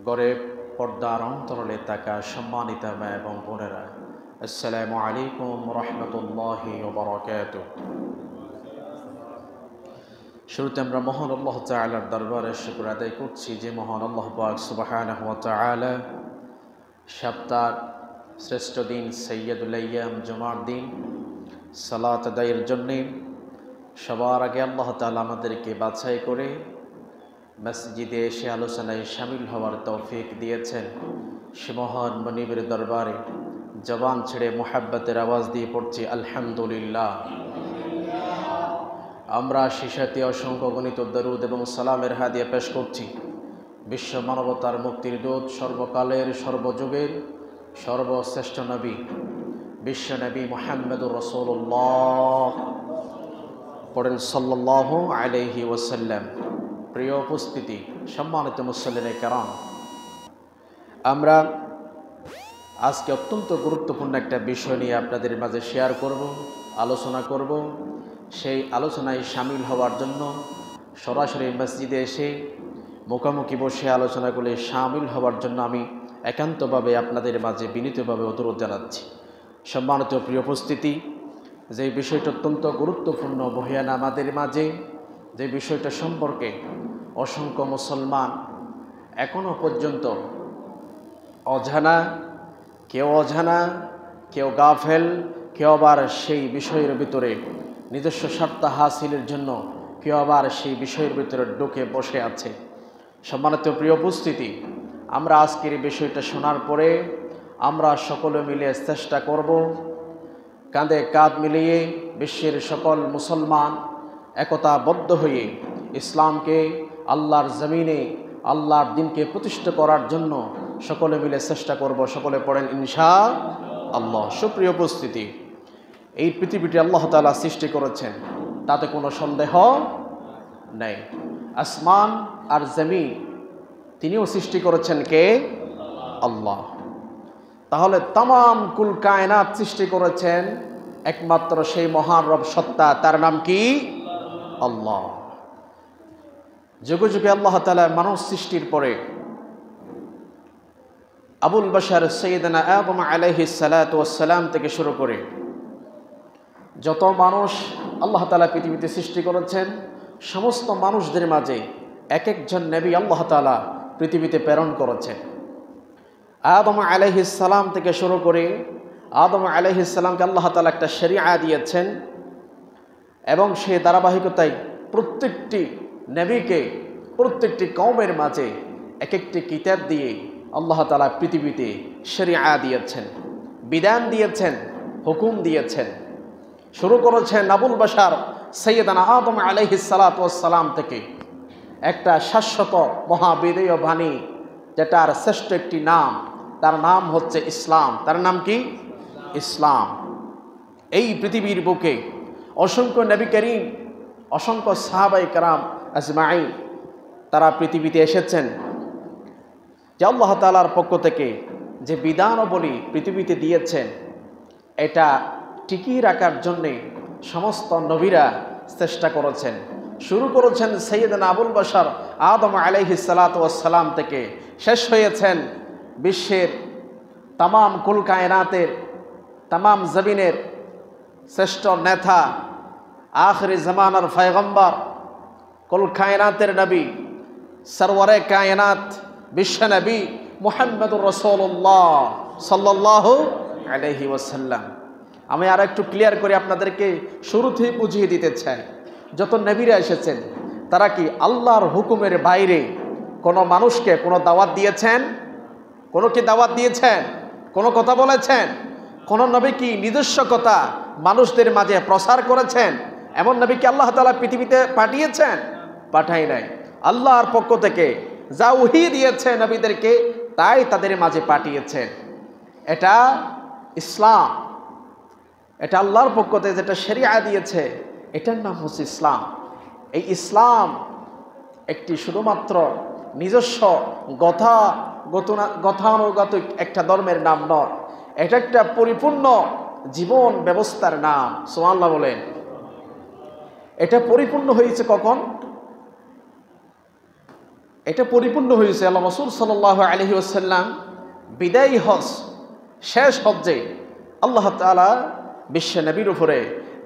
গরিব পর্দার অন্তরালে থাকা সম্মানিত মা এবং বোনেরা, আসসালামু আলাইকুম রহমতুল্লাহি ওয়া বারাকাতুহু। শুরুতে আমরা মহান আল্লাহ তাআলার দরবারে শুকর আদায় করছি যে মহান আল্লাহ পাক সুবহানাহু ওয়া তাআলা সপ্তাহের শ্রেষ্ঠ দিন সৈয়দুল আইয়াম জুমার দিন সালাত আদায়ের জন্যে সবার আগে আল্লাহ তাআলা আমাদেরকে বাছাই করে মসজিদে এসে আলোচনায় শামিল হওয়ার তৌফিক দিয়েছেন। সে মহান মনিবের দরবারে জবান ছেড়ে মুহাব্বতের আওয়াজ দিয়ে পড়ছি আলহামদুলিল্লাহ। আমরা শিশাতে অসংখ্য গণিত দরুদ এবং সালামের হাদিয়া পেশ করছি বিশ্ব মানবতার মুক্তির দূত, সর্বকালের সর্বযুগের সর্বশ্রেষ্ঠ নবী বিশ্ব নবী মুহাম্মদুর রাসূলুল্লাহ, পড়েন সাল্লাল্লাহু আলাইহি ওয়াসাল্লাম। প্রিয় উপস্থিতি, সম্মানিত মুসল্লিনে কেরাম, আমরা আজকে অত্যন্ত গুরুত্বপূর্ণ একটা বিষয় নিয়ে আপনাদের মাঝে শেয়ার করব, আলোচনা করব। সেই আলোচনায় শামিল হওয়ার জন্য সরাসরি মসজিদে এসে মুখোমুখি বসে আলোচনাগুলি শামিল হওয়ার জন্য আমি একান্তভাবে আপনাদের মাঝে বিনীতভাবে অনুরোধ জানাচ্ছি। সম্মানিত প্রিয় উপস্থিতি, যে বিষয়টা অত্যন্ত গুরুত্বপূর্ণ বহিয়ান আমাদের মাঝে, যে বিষয়টা সম্পর্কে অসংখ্য মুসলমান এখনও পর্যন্ত অজানা, কেউ গাফেল, কেউ আবার সেই বিষয়ের ভিতরে নিজস্ব স্বার্থ হাসিলের জন্য কেউ আবার সেই বিষয়ের ভিতরে ঢুকে বসে আছে। সম্মানিত প্রিয় উপস্থিতি, আমরা আজকের এই বিষয়টা শোনার পরে আমরা সকলে মিলে চেষ্টা করব কাঁধে কাঁধ মিলিয়ে বিশ্বের সকল মুসলমান একতাবদ্ধ হয়ে ইসলামকে আল্লাহর জমিনে আল্লাহর দ্বীনকে প্রতিষ্ঠা করার জন্য সকলে মিলে চেষ্টা করব। সকলে পড়েন ইনশাআল্লাহ। সুপ্রিয় উপস্থিতি, এই পৃথিবীটি আল্লাহ তাআলা সৃষ্টি করেছেন, তাতে কোনো সন্দেহ নেই। আসমান আর জমিন তিনিও সৃষ্টি করেছেন কে? আল্লাহ। তাহলে তামাম কুল কায়নাত সৃষ্টি করেছেন একমাত্র সেই মহান রব সত্তা, তার নাম কি? আল্লাহ। যুগে যুগে আল্লাহ তাআলা মানুষ সৃষ্টির পরে আবুল বাশার সৈয়দনা আদম আলাইহিস সালাতু ওয়াস সালাম থেকে শুরু করে যত মানুষ আল্লাহ তাআলা পৃথিবীতে সৃষ্টি করেছেন, সমস্ত মানুষদের মাঝে এক একজন নবী আল্লাহ তাআলা পৃথিবীতে প্রেরণ করেছেন। আদম আলাইহিস সালাম থেকে শুরু করে আদম আলাইহিস সালামকে আল্লাহ তাআলা একটা শরিয়া দিয়েছেন এবং সেই ধারাবাহিকতায় প্রত্যেকটি নবীকে প্রত্যেকটি কওমের মাঝে এক একটি কিতাব দিয়ে আল্লাহ তাআলা পৃথিবীতে শরিয়া দিয়েছেন, বিধান দিয়েছেন, হুকুম দিয়েছেন। শুরু করেছেন আবুল বাশার সৈয়দনা আদম আলাইহিস সালাতু ওয়াস সালাম থেকে একটা শাশ্বত মহাবিদীয় বাণী, যেটার শ্রেষ্ঠ একটি নাম, তার নাম হচ্ছে ইসলাম। তার নাম কি? ইসলাম। এই পৃথিবীর বুকে অসংখ্য নবী করিম, অসংখ্য সাহাবায়ে কেরাম আজমাইন তারা পৃথিবীতে এসেছেন, যে আল্লাহ তাআলার পক্ষ থেকে যে বিধানাবলী পৃথিবীতে দিয়েছেন এটা টিকিয়ে রাখার জন্যে সমস্ত নবীরা চেষ্টা করেছেন। শুরু করেছেন সৈয়দনা আবুল বাশার আদম আলাইহিস সালাতু ওয়াস সালাম থেকে, শেষ হয়েছেন বিশ্বের তামাম কুল কায়নাতের, তামাম জমিনের শ্রেষ্ঠ নেতা, আখিরি জামানার পয়গম্বর, কুল কায়নাতের নবী, সরওয়ারে কায়নাত বিশ্ব নবী মুহাম্মদুর রাসূলুল্লাহ সাল্লাল্লাহু আলাইহি ওয়াসাল্লাম। আমি আর একটু ক্লিয়ার করে আপনাদেরকে শুরুতেই বুঝিয়ে দিতে চাই, যত নবীরা এসেছেন তারা কি আল্লাহর হুকুমের বাইরে কোনো মানুষকে কোনো দাওয়াত দিয়েছেন? কোনো কি দাওয়াত দিয়েছেন? কোনো কথা বলেছেন? কোনো নবী কি নিজস্ব কথা মানুষদের মাঝে প্রচার করেছেন? এমন নবী কি আল্লাহ তাআলা পৃথিবীতে পাঠিয়েছেন? পাঠাই নাই। আল্লাহর পক্ষ থেকে যা ওহী দিয়েছে নবীদেরকে তাই তাদের মাঝে পাঠিয়েছেন। এটা ইসলাম, এটা আল্লাহর পক্ষ থেকে যেটা শরিয়া দিয়েছে এটার নাম হচ্ছে ইসলাম। এই ইসলাম একটি শুধুমাত্র নিজস্ব গতানুগতিক একটা ধর্মের নাম নয়, এটা একটা পরিপূর্ণ জীবন ব্যবস্থার নাম। সুবহানাল্লাহ বলেন। এটা পরিপূর্ণ হয়েছে কখন? এটা পরিপূর্ণ হয়েছে আল্লাহ রাসূল সাল্লাল্লাহু আলাইহি ওয়াসাল্লাম বিদায়ী হজ, শেষ হজ্জে আল্লাহ তাআলা বিশ্ব নবীর উপরে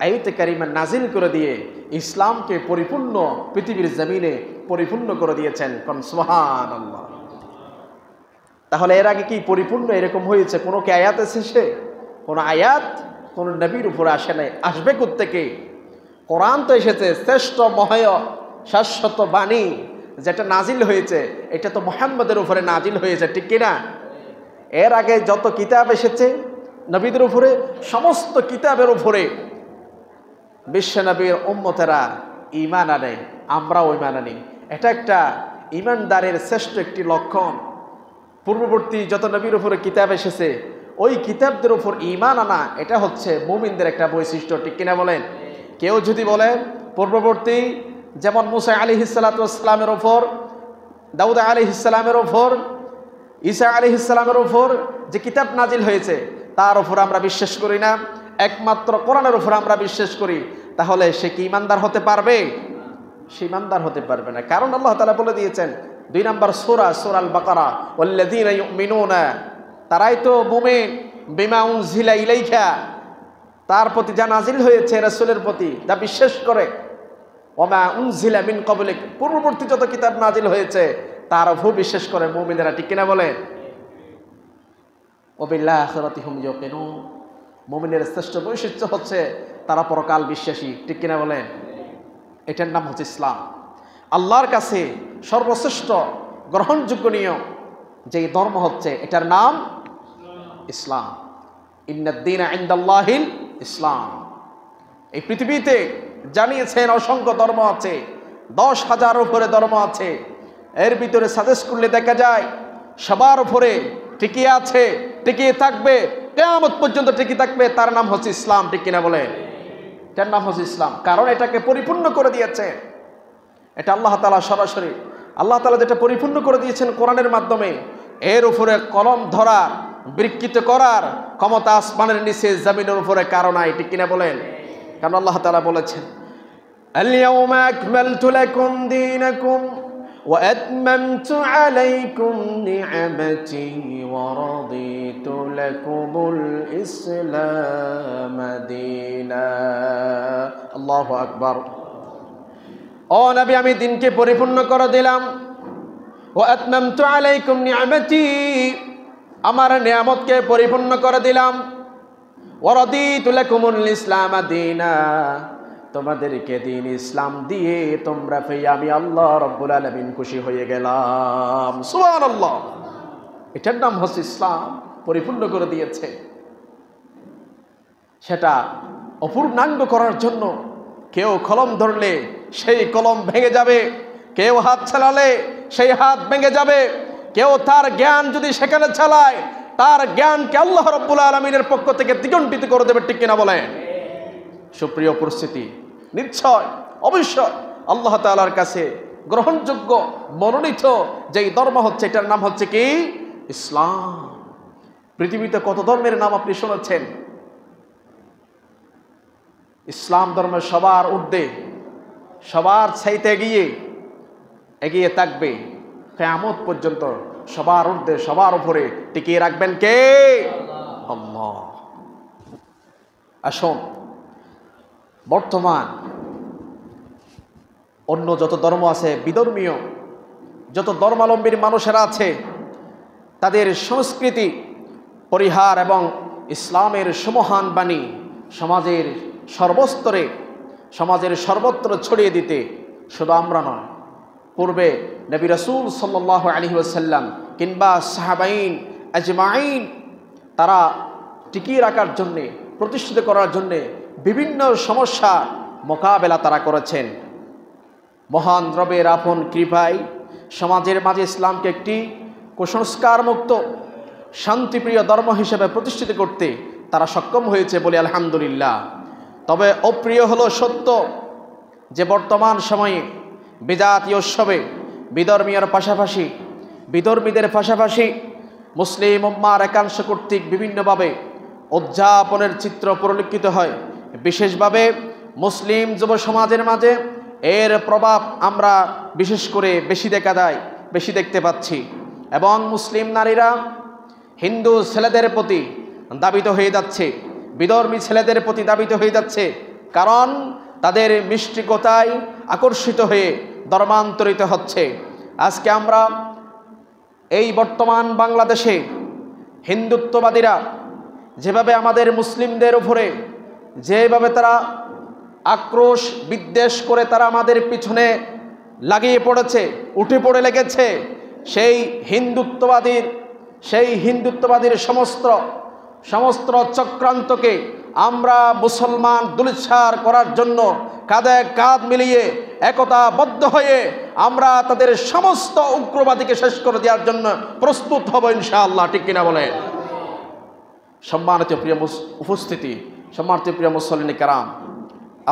আয়াতে কারিমা নাজিল করে দিয়ে ইসলামকে পরিপূর্ণ পৃথিবীর জমিনে পরিপূর্ণ করে দিয়েছেন। কোন সুবহানাল্লাহ। তাহলে এর আগে কি পরিপূর্ণ এরকম হয়েছে? কোনো কি আয়াত এসেছে? কোনো আয়াত কোন নবীর উপরে আসে নাই। আসবে কোত্থেকে? কোরআন তো এসেছে, শ্রেষ্ঠ মহেয় শাশ্বত বাণী যেটা নাজিল হয়েছে এটা তো মুহাম্মদের উপরে নাজিল হয়েছে, ঠিক কিনা? এর আগে যত কিতাব এসেছে নবীদের উপরে, সমস্ত কিতাবের উপরে বিশ্ব নবীর উম্মতেরা ঈমান আনে, আমরাও ঈমান আনি। এটা একটা ঈমানদারের শ্রেষ্ঠ একটি লক্ষণ। পূর্ববর্তী যত নবীর উপরে কিতাব এসেছে ওই কিতাবদের উপর ঈমান আনা, এটা হচ্ছে মুমিনদের একটা বৈশিষ্ট্য, ঠিক কিনা বলেন? কেউ যদি বলে পূর্ববর্তী যেমন মুসা আলাইহিস সালাতু ওয়াস সালামের উপর, দাউদ আলাইহিস সালামের উপর, ঈসা আলাইহিস সালামের উপর যে কিতাব নাজিল হয়েছে তার উপর আমরা বিশ্বাস করি না, একমাত্র কোরআনের উপর আমরা বিশ্বাস করি, তাহলে সে কি ঈমানদার হতে পারবে? সে ঈমানদার হতে পারবে না। কারণ আল্লাহ তাআলা বলে দিয়েছেন 2 নম্বর সূরা আল বাকারা, ওয়াল্লাযীনা ইউমিনুনা, তারাই তো মুমিন বিমা উনজিলা ইলাইকা, তার প্রতি যা নাজিল হয়েছে রাসূলের প্রতি যা বিশ্বাস করে, ওমা উনজিলা মিন ক্বাবলিক, পূর্ববর্তী যত কিতাব নাজিল হয়েছে তার উপর বিশ্বাস করে মুমিনেরা, ঠিক কিনা বলেন? ওয়াবিল আখিরাতি হুম ইউকিনুন, মুমিনের শ্রেষ্ঠ বৈশিষ্ট্য হচ্ছে তারা পরকাল বিশ্বাসী, ঠিক কিনা বলেন? এটার নাম হচ্ছে ইসলাম। আল্লাহর কাছে সর্বশ্রেষ্ঠ গ্রহণযোগ্য নিয়ম যেই ধর্ম হচ্ছে এটার নাম ইসলাম। ইন্নাদ-দীনা ইনদাল্লাহিল ইসলাম। এই পৃথিবীতে জানিয়েছেন অসংখ্য ধর্ম আছে, 10,000 উপরে ধর্ম আছে। এর ভিতরে সাজেস্ট করলে দেখা যায় সবার উপরে টিকিয়ে আছে, টিকিয়ে থাকবে, কিয়ামত পর্যন্ত টিকিয়ে থাকবে, তার নাম হচ্ছে ইসলাম, ঠিক কিনা বলেন? এটার নাম হচ্ছে ইসলাম, কারণ এটাকে পরিপূর্ণ করে দিয়েছে। এটা আল্লাহ তাআলা সরাসরি, আল্লাহ তাআলা যেটা পরিপূর্ণ করে দিয়েছেন কোরআনের মাধ্যমে, এর উপরে কলম ধরার, বিকৃত করার ক্ষমতা আসমানের নিচে জমিনের উপরে কারো নাই, ঠিক কিনা বলেন? কারণ আল্লাহ তাআলা বলেছেন আল-ইয়াওমা আকমালতু লাকুম দীনাকুম ওয়া আতমামতু আলাইকুম নি'মাতি ওয়া রাদিতু লাকুমুল ইসলাম দীনা। আল্লাহু আকবার। ও নবী, আমি দিনকে পরিপূর্ণ করে দিলাম। ওয়া আতমামতু আলাইকুম নি'মাতি, আমার নিয়ামতকে পরিপূর্ণ করে দিলাম। ওয়া রাদিতু লাকুমুল ইসলাম দীনা, তোমাদেরকে দিন ইসলাম দিয়ে তোমরা পেয়ে আমি আল্লাহ রাব্বুল আলামিন খুশি হয়ে গেলাম। সুবহানাল্লাহ। এটার নাম হচ্ছে ইসলাম, পরিপূর্ণ করে দিয়েছে। সেটা অপূর্ণাঙ্গ করার জন্য কেউ কলম ধরলে সেই কলম ভেঙে যাবে, কেউ হাত চালালে সেই হাত ভেঙে যাবে, কেউ তার জ্ঞান যদি সেখানে চালায় তার জ্ঞানকে আল্লাহ রাব্বুল আলামিনের পক্ষ থেকে দ্বিগুণিত করে দেবে, ঠিক কিনা বলেন? সুপ্রিয় উপস্থিতি, নিশ্চয় অবশ্যই আল্লাহ তাআলার কাছে গ্রহণযোগ্য মনোনীত যেই ধর্ম হচ্ছে এটার নাম হচ্ছে কি? ইসলাম। পৃথিবীতে কত ধর্মের নাম আপনি শুনেছেন? ইসলাম ধর্মের সবার ঊর্ধ্বে, সবার চাইতে এগিয়ে থাকবে কিয়ামত পর্যন্ত, সবার ঊর্ধ্বে সবার উপরে টিকিয়ে রাখবেন কে? আল্লাহ। আসুন, বর্তমান অন্য যত ধর্ম আছে, বিধর্মীয় যত ধর্মাবলম্বীর মানুষেরা আছে, তাদের সংস্কৃতি পরিহার এবং ইসলামের সমহান বাণী সমাজের সর্বস্তরে, সমাজের সর্বত্র ছড়িয়ে দিতে শুধু আমরা নয়, পূর্বে নবী রাসূল সাল্লাল্লাহু আলাইহি ওয়াসাল্লাম কিংবা সাহাবাইন আজমাইন তারা টিকিয়ে রাখার জন্যে, প্রতিষ্ঠিত করার জন্যে বিভিন্ন সমস্যা মোকাবেলা তারা করেছেন। মহান রবের আপন কৃপায় সমাজের মাঝে ইসলামকে একটি কুসংস্কার মুক্ত শান্তিপ্রিয় ধর্ম হিসেবে প্রতিষ্ঠিত করতে তারা সক্ষম হয়েছে বলে আলহামদুলিল্লাহ। তবে অপ্রিয় হলো সত্য যে বর্তমান সময়ে বিজাতীয় উৎসবে বিধর্মীদের পাশাপাশি মুসলিম উম্মার একাংশ কর্তৃক বিভিন্নভাবে উদযাপনের চিত্র পরিলক্ষিত হয়। বিশেষভাবে মুসলিম যুব সমাজের মাঝে এর প্রভাব আমরা বিশেষ করে বেশি দেখা যায়। বেশি দেখতে পাচ্ছি। এবং মুসলিম নারীরা হিন্দু ছেলেদের প্রতি দাবিত হয়ে যাচ্ছে, বিধর্মী ছেলেদের প্রতি দাবিত হয়ে যাচ্ছে, কারণ তাদের মিষ্টিকতায় আকর্ষিত হয়ে ধর্মান্তরিত হচ্ছে। আজকে আমরা এই বর্তমান বাংলাদেশে হিন্দুত্ববাদীরা যেভাবে আমাদের মুসলিমদের উপরে যেভাবে তারা আক্রোশ বিদ্বেষ করে তারা আমাদের পিছনে লাগিয়ে পড়েছে, উঠে পড়ে লেগেছে, সেই হিন্দুত্ববাদীর সমস্ত চক্রান্তকে আমরা মুসলমান দুলিচ্ছার করার জন্য কাঁধে কাঁধ মিলিয়ে একতাবদ্ধ হয়ে আমরা তাদের সমস্ত উগ্রবাদীকে শেষ করে দেওয়ার জন্য প্রস্তুত হব ইনশাআল্লাহ। ঠিক কিনা বলেন? সম্মানিত প্রিয় উপস্থিতি, সম্মানিত প্রিয় মুসল্লিন কেরাম,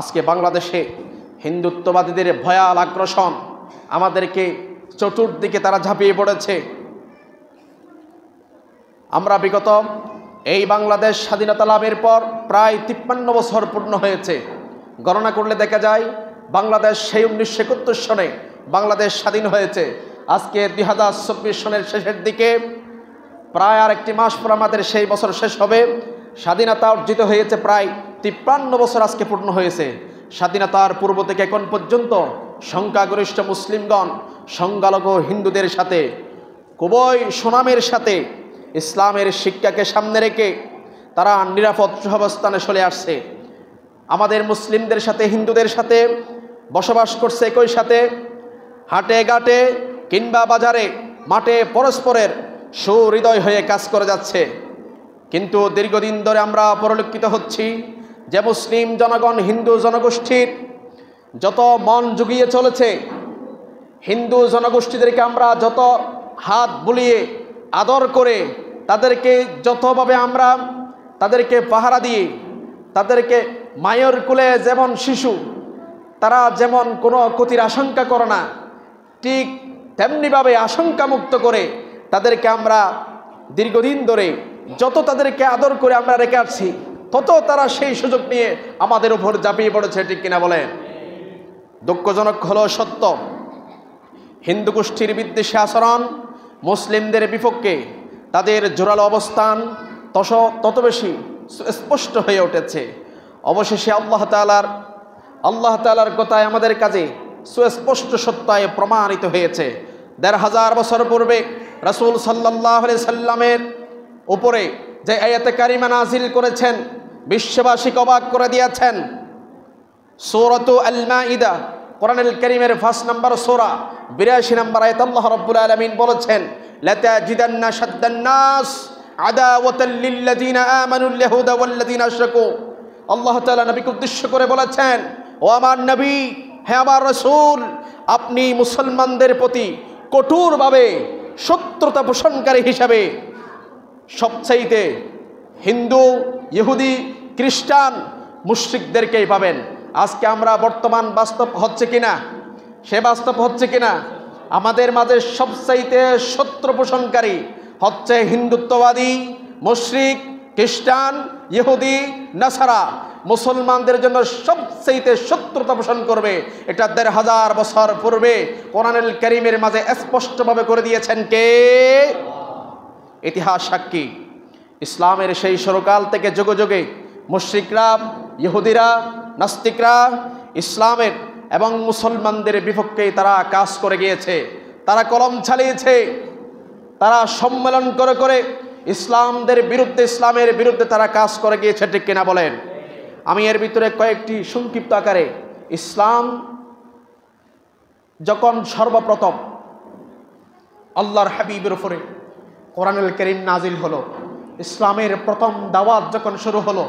আজকে বাংলাদেশে হিন্দুত্ববাদীদের ভয়াল আগ্রাসন আমাদেরকে চতুর্দিকে তারা ঝাঁপিয়ে পড়েছে। আমরা বিগত এই বাংলাদেশ স্বাধীনতা লাভের পর প্রায় 53 বছর পূর্ণ হয়েছে। গণনা করলে দেখা যায় বাংলাদেশ সেই 1971 সনে বাংলাদেশ স্বাধীন হয়েছে। আজকে 2024 সনের শেষের দিকে প্রায় আর একটি মাস পর আমাদের সেই বছর শেষ হবে। স্বাধীনতা অর্জিত হয়েছে প্রায় 53 বছর আজকে পূর্ণ হয়েছে। স্বাধীনতার পূর্ব থেকে এখন পর্যন্ত সংখ্যাগরিষ্ঠ মুসলিমগণ সংখ্যালঘু হিন্দুদের সাথে খুবই সুনামের সাথে ইসলামের শিক্ষাকে সামনে রেখে তারা নিরাপদ সহাবস্থানে চলে আসছে। আমাদের মুসলিমদের সাথে হিন্দুদের সাথে বসবাস করছে একই সাথে, হাটে ঘাটে কিংবা বাজারে মাঠে পরস্পরের সুহৃদয় হয়ে কাজ করে যাচ্ছে। কিন্তু দীর্ঘদিন ধরে আমরা পরিলক্ষিত হচ্ছি যে মুসলিম জনগণ হিন্দু জনগোষ্ঠীর যত মন জুগিয়ে চলেছে, হিন্দু জনগোষ্ঠীদেরকে আমরা যত হাত বুলিয়ে আদর করে তাদেরকে যতভাবে আমরা তাদেরকে পাহারা দিয়ে তাদেরকে মায়ের কোলে যেমন শিশু তারা যেমন কোনো ক্ষতির আশঙ্কা করে না, ঠিক তেমনিভাবে আশঙ্কা মুক্ত করে তাদেরকে আমরা দীর্ঘদিন ধরে যত তাদেরকে আদর করে আমরা রেখে আসছি, তত তারা সেই সুযোগ নিয়ে আমাদের উপর ঝাঁপিয়ে পড়েছে। ঠিক কিনা বলেন? দুঃখজনক হলো সত্য, হিন্দু গোষ্ঠীর বিদ্বেষী আচরণ, মুসলিমদের বিপক্ষে তাদের জোরালো অবস্থান তত বেশি স্পষ্ট হয়ে উঠেছে। অবশেষে আল্লাহ তাআলার কথায় আমাদের কাছে সুস্পষ্ট সত্যায় প্রমাণিত হয়েছে। ১৫০০ বছর পূর্বে রাসূল সাল্লাল্লাহু আলাইহি সাল্লামের উপরে যে আয়াতে কারিমা নাজিল করেছেন, বিশ্ববাসীকে অবাক করে দিয়েছেন। সূরাতু আল মাইদা, কোরআনুল কারীমের 5 নম্বর সূরা 82 নম্বর আয়াত আল্লাহ রাব্বুল আলামিন বলেছেন, লাতাজিদান্না শাদ্দান নাস আদাওয়াতাল লিল্লাযিনা আমানুল ইয়াহুদা ওয়াল্লাযিনা আশরাকু। আল্লাহ তাআলা নবীকে উদ্দেশ্য করে বলেছেন, ও আমার নবী, হে আমার রাসূল, আপনি মুসলমানদের প্রতি কঠোরভাবে শত্রুতা পোষণকারী হিসাবে সবচাইতে হিন্দু, ইহুদি, খ্রিস্টান, মুশরিকদেরকেই পাবেন। আজকে আমরা বর্তমান বাস্তব হচ্ছে কিনা, সে বাস্তব হচ্ছে কিনা, আমাদের মাঝে সবচাইতে শত্রু পোষণকারী হচ্ছে হিন্দুত্ববাদী, মুশরিক, খ্রিস্টান, ইহুদি, নাসারা। মুসলমানদের জন্য সবচাইতে শত্রুতা পোষণ করবে, এটা ১৫০০ বছর পূর্বে কোরআনুল কারীমের মাঝে স্পষ্টভাবে করে দিয়েছেন কে? ইতিহাস সাক্ষী। ইসলামের সেই সরকাল থেকে যুগে যুগে মুশরিকরা, ইহুদিরা, নাস্তিকরা ইসলামের এবং মুসলমানদের বিপক্ষে তারা কাজ করে গিয়েছে, তারা কলম চালিয়েছে, তারা সম্মেলন করে করে ইসলামের বিরুদ্ধে তারা কাজ করে গিয়েছে। ঠিক কিনা বলেন? আমি এর ভিতরে কয়েকটি সংক্ষিপ্ত আকারে, ইসলাম যখন সর্বপ্রথম আল্লাহর হাবিবের উপরে কোরআনুল কারীম নাজিল হলো, ইসলামের প্রথম দাওয়াত যখন শুরু হলো,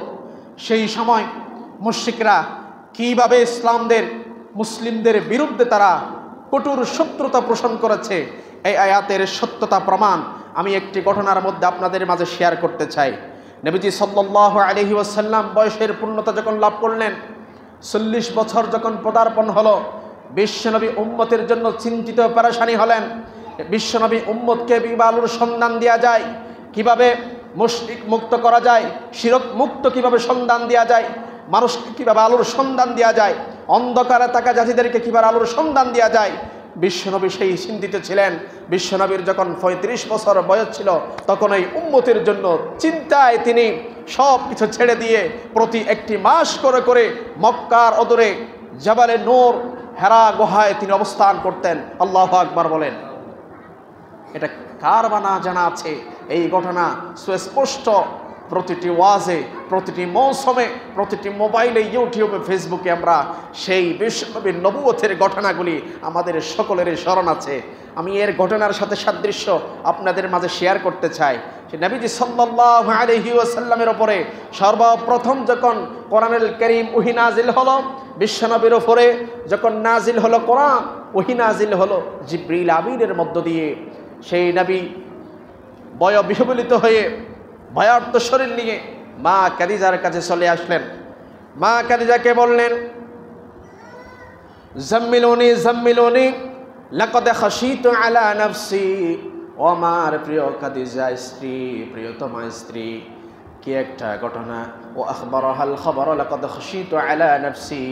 সেই সময় মুশরিকরা কিভাবে মুসলিমদের বিরুদ্ধে তারা কঠোর শত্রুতা পোষণ করেছে, এই আয়াতের সত্যতা প্রমাণ আমি একটি ঘটনার মধ্যে আপনাদের মাঝে শেয়ার করতে চাই। নবীজি সাল্লাল্লাহু আলাইহি ওয়াসাল্লাম বয়সের পূর্ণতা যখন লাভ করলেন, 40 বছর যখন পদার্পণ হলো, বিশ্বনবী উম্মতের জন্য চিন্তিত পেরেশানি হলেন। বিশ্বনবী উম্মতকে কিভাবে আলোর সন্ধান দেওয়া যায়, কিভাবে মুশরিক মুক্ত করা যায়, শিরক মুক্ত কিভাবে সন্ধান দেওয়া যায়, মানুষকে কিভাবে আলোর সন্ধান দেওয়া যায়, অন্ধকারে থাকা জাতিদেরকে কিভাবে আলোর সন্ধান দেওয়া যায়, বিশ্বনবী সেই চিন্তিত ছিলেন। বিশ্বনবীর যখন ৩৫ বছর বয়স ছিল তখন এই উম্মতের জন্য চিন্তায় তিনি সব কিছু ছেড়ে দিয়ে প্রতি একটি মাস করে করে মক্কার অদূরে জাবালে নূর হেরা গুহায় তিনি অবস্থান করতেন। আল্লাহু আকবার বলেন। এটা কার বানা জানা আছে? এই ঘটনা সুস্পষ্ট প্রতিটি ওয়াজে, প্রতিটি মৌসুমে, প্রতিটি মোবাইলে, ইউটিউবে, ফেসবুকে আমরা সেই বিশ্বনবীর নবুয়তের ঘটনাগুলি আমাদের সকলেরই স্মরণ আছে। আমি এর ঘটনার সাথে সাদৃশ্য আপনাদের মাঝে শেয়ার করতে চাই। সে নবীজি সাল্লাল্লাহু আলাইহি ওয়াসাল্লামের উপরে সর্বপ্রথম যখন কোরআনুল কারীম ওহী নাজিল হলো, বিশ্বনবীর উপরে যখন নাজিল হলো কোরআন, ওহী নাজিল হলো জিবরিল আমিনের মধ্য দিয়ে। সেই নবী বয়োবিহ্বলিত হয়ে ভয়ার্ত শরীর নিয়ে মা খাদিজার কাছে চলে আসলেন। মা খাদিজাকে বললেন, জাম্মিলুনি জাম্মিলুনি লাকাদ খাশিতু আলা নাফসি। ও আমার প্রিয় খাদিজা স্ত্রী, প্রিয়তমা স্ত্রী, কি একটা ঘটনা। ও আখবারহাল খবর লাকাদ খাশিতু আলা নাফসি।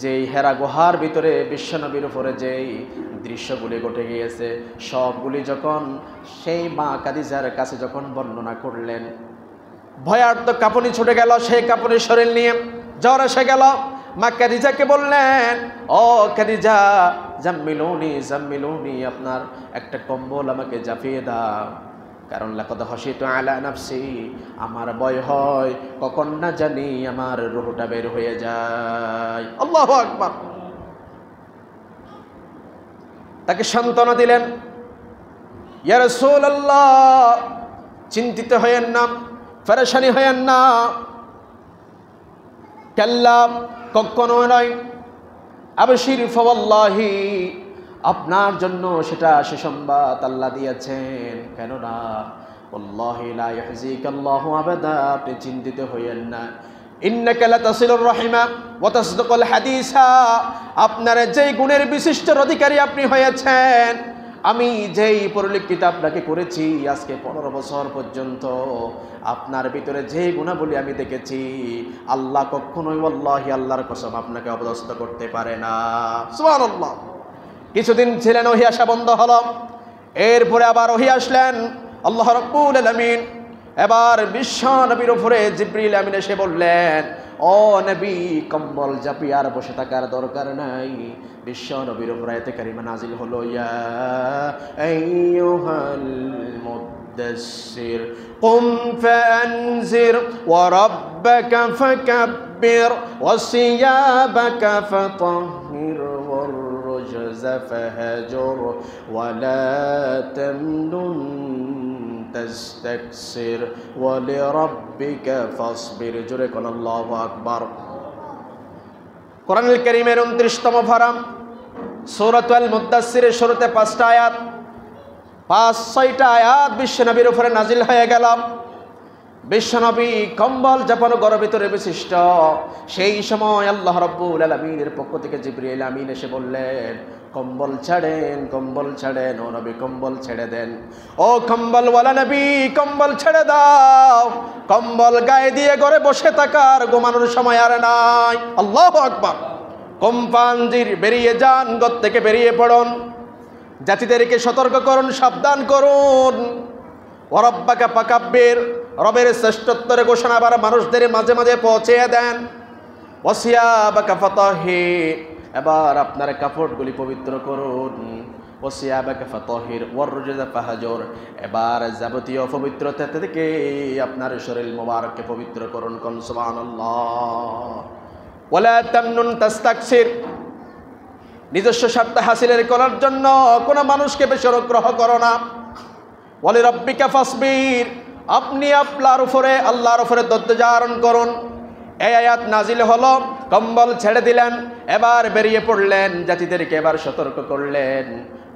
যেই হেরা গুহার ভিতরে বিশ্বনবীর উপরে যেই দৃশ্যগুলি ঘটে গিয়েছে সবগুলি যখন সেই মা খাদিজার কাছে যখন বর্ণনা করলেন, ভয়ার্ত কাঁপুনি ছুটে গেল। সেই কাঁপুনি শরীর নিয়ে জ্বর এসে গেল। মা খাদিজাকে বললেন, ও খাদিজা, জাম্মিলুনি জাম্মিলুনি, আপনার একটা কম্বল আমাকে জাপিয়ে দাও। কারণ লাকাদ খাশিতু আলা নাফসি, আমার ভয় হয় কখন না জানি আমার রূহটা বের হয়ে যায়। আল্লাহু আকবার। তাকে সান্ত্বনা দিলেন, ইয়া রাসূলুল্লাহ, চিন্তিত হয়েন না, পেরেশানি হয়েন না। কাল্লা, কখনো নয়। আবশির ফাওয়াল্লাহি, আপনার জন্য সেটা সুসংবাদ আল্লাহ দিয়েছেন। কেননা ওয়াল্লাহি লা ইয়াহজিকাল্লাহু আবাদা, আপনি চিন্তিত হইয়েন না। ইন্নাকা লাতাসিলুর রাহিমা ওয়া তাসদুকুল হাদিসা, আপনার যেই গুণের বিশিষ্ট অধিকারী আপনি হয়েছেন, আমি যেই পরিলক্ষিত আপনাকে করেছি আজকে 15 বছর পর্যন্ত, আপনার ভিতরে যে গুণাবলী আমি দেখেছি, আল্লাহ কখনোই ওয়াল্লাহি, আল্লাহর কসম, আপনাকে অপদস্থ করতে পারে না। সুবহানাল্লাহ। কিছুদিন ছিলেন, ওহী আসা বন্ধ হলো। এরপরে আবার ওহী আসলেন আল্লাহ রাব্বুল আলামিন। এবার বিশ্ব নবীর উপরে জিবরিল আমিন এসে বললেন, ও নবী, কম্বল জাপি আর বসে থাকার দরকার নাই। বিশ্ব নবীর উপরে আয়াতে কারিমা নাজিল হলো, ইয়া আইয়ুহাল মুদ্দাসসির কুম ফাআনজির ওয়া রাব্বাকা ফাকাব্বির ওয়া সিয়াবাকা ফাতাহহির ওয়ার রুজযা ফাহজুর ওয়া লা তামনুন তাস্তাকসির ওয়া লিরাব্বিকা ফাসবির। জোরে কোন আল্লাহু আকবার। কোরআনুল কারীমের 29তম পারা সূরাতুল মুদ্দাসসিরের শুরুতে 5টা আয়াত, 5-6টা আয়াত বিশ্বনবীর উপরে নাজিল হয়ে গেল। বিশ্বনবী কম্বল জাপানো ঘরের ভিতরে বিশিষ্ট। সেই সময় আল্লাহ রাব্বুল আলামিনের পক্ষ থেকে জিবরিল আমিন এসে বললেন, কম্বল ছাড়েন, কম্বল ছাড়েন, ও নবী কম্বল ছেড়ে দেন। ও কম্বলওয়ালা নবী, কম্বল ছেড়ে দাও। কম্বল গায়ে দিয়ে ঘরে বসে থাকার ঘুমানোর সময় আর নাই। আল্লাহু আকবার। কম্পাঞ্জির, বেরিয়ে যান, ঘর থেকে বেরিয়ে পড়ুন, জাতিদেরকে সতর্ক করুন, সাবধান করুন। ওয়া রাব্বাকা ফাকাব্বির, রবের শ্রেষ্ঠত্বের ঘোষণা আবার মানুষদের মাঝে মাঝে পৌঁছে দেন। ওয়া সিয়াবাকা ফাতাহহির, এবার আপনার কাপড়গুলি পবিত্র করুন। ওয়া সিয়াবাকা ফাতাহহির ওয়ার রুজযা ফাহজুর, এবার যাবতীয় অপবিত্রতা থেকে আপনার শরীর মোবারককে পবিত্র করুন। কোন সুবহানাল্লাহ। ওয়ালা তামনুন তাস্তাকসির, নিজস্ব স্বার্থ হাসিলের করার জন্য কোনো মানুষকে বেশি অনুগ্রহ করো না। ওয়ালি রাব্বিকা ফাসবির, আপনি আপনার উপরে, আল্লাহর উপরে ধৈর্য ধারণ করুন। এই আয়াত নাজিল হলো, কম্বল ছেড়ে দিলেন, এবার বেরিয়ে পড়লেন, জাতিদেরকে এবার সতর্ক করলেন,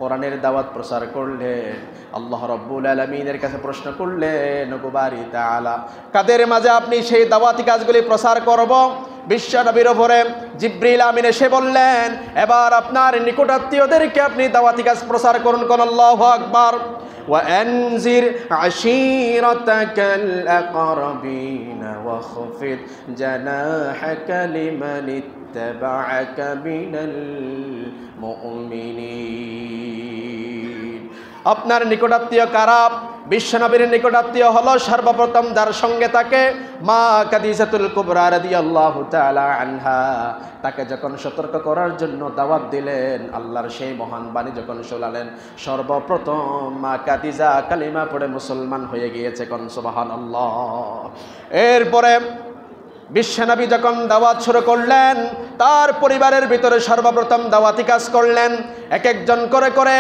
কোরআনের দাওয়াত প্রচার করলেন। আল্লাহ রাব্বুল আলামিনের কাছে প্রশ্ন করলেন, ওগো বারি তাআলা, কাদের মাঝে আপনি সেই দাওয়াতি কাজগুলি প্রচার করব? বিশ্ব নবীর উপরে জিবরিল আমিন এসে বললেন, এবার আপনার নিকটাত্মীয়দেরকে আপনি দাওয়াতি কাজ প্রচার করুন। কোন আল্লাহু আকবার। وأنذر عشيرتك الأقربين واخفض جناحك لمن اتبعك من المؤمنين আপনার নিকটাত্মীয় কারা বিশ্বনবীর নিকটাত্মীয় হলো সর্বপ্রথম যার সঙ্গে থাকে মা খাদিজাতুল কুবরা রাদিয়াল্লাহু তাআলা আনহা তাকে যখন সতর্ক করার জন্য দাওয়াত দিলেন আল্লাহর সেই মহান বাণী যখন শোনালেন সর্বপ্রথম মা খাদিজা কালিমা পড়ে মুসলমান হয়ে গিয়েছে কোন সুবহানাল্লাহ এরপরে বিশ্বনবী যখন দাওয়াত শুরু করলেন তার পরিবারের ভিতরে সর্বপ্রথম দাওয়াতি কাজ করলেন এক একজন করে করে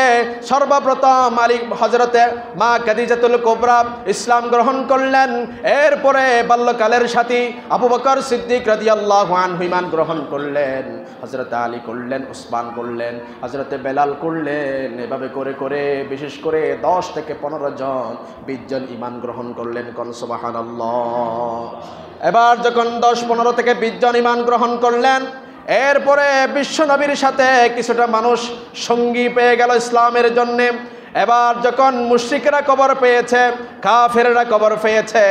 সর্বপ্রথম হযরতে মা খাদিজাতুল কুবরা ইসলাম গ্রহণ করলেন এরপরে বাল্যকালের সাথী আবু বকর সিদ্দিক রাদিয়াল্লাহু আনহু ঈমান গ্রহণ করলেন হযরত আলী করলেন উসমান করলেন হযরতে বেলাল করলেন এভাবে করে করে বিশেষ করে 10 থেকে 15 জন 20 জন ঈমান গ্রহণ করলেন কোন সুবহানাল্লাহ এবার যখন 10-15 থেকে 20 জন ঈমান গ্রহণ করলেন এরপরে বিশ্বনবীর সাথে কিছুটা মানুষ সঙ্গী পেয়ে গেল ইসলামের জন্য এবার যখন মুশরিকরা খবর পেয়েছে কাফেররা খবর পেয়েছে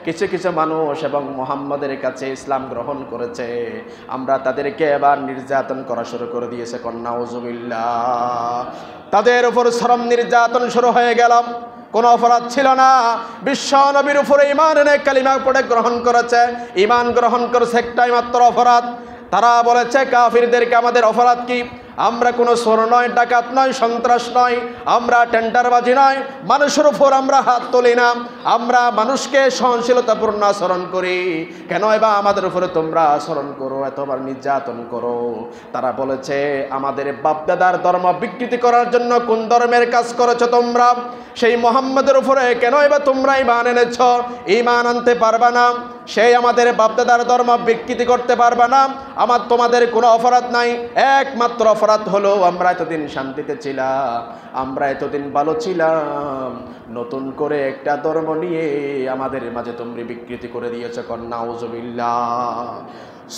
কিছু কিছু মানুষ এবং মুহাম্মাদের কাছে ইসলাম গ্রহণ করেছে আমরা তাদেরকে এবার নির্যাতন করা শুরু করে দিয়েছে নাউজুবিল্লাহ তাদের উপর চরম নির্যাতন শুরু হয়ে গেল কোনো অপরাধ ছিল না বিশ্ব নবীর উপরে ঈমান এনে কালিমা পড়ে গ্রহণ করেছে ঈমান গ্রহণ করেছে একটাই মাত্র অপরাধ তারা বলেছে কাফিরদেরকে আমাদের অপরাধ কি আমরা কোনো চোর নয় ডাকাত নয় সন্ত্রাস নয় আমরা টেন্ডারবাজি নয় মানুষের উপর আমরা হাত তুলি না আমরা মানুষকে সহনশীলতাপূর্ণ আচরণ করি কেন এবার আমাদের উপরে তোমরা আচরণ করো এতবার নির্যাতন করো তারা বলেছে আমাদের বাপদাদার ধর্ম বিকৃতি করার জন্য কোন ধর্মের কাজ করেছো তোমরা সেই মুহাম্মাদের উপরে কেন এবার তোমরা ঈমান এনেছ ঈমান আনতে পারবা না সেই আমাদের বাপদাদার ধর্ম বিকৃতি করতে পারবা না আমার তোমাদের কোনো অপরাধ নাই একমাত্র অপরাধ হলো আমরা এতদিন শান্তিতে ছিলাম আমরা এতদিন ভালো ছিলাম নতুন করে একটা ধর্ম নিয়ে আমাদের মাঝে তোমরা বিকৃতি করে দিয়েছ নাউজুবিল্লাহ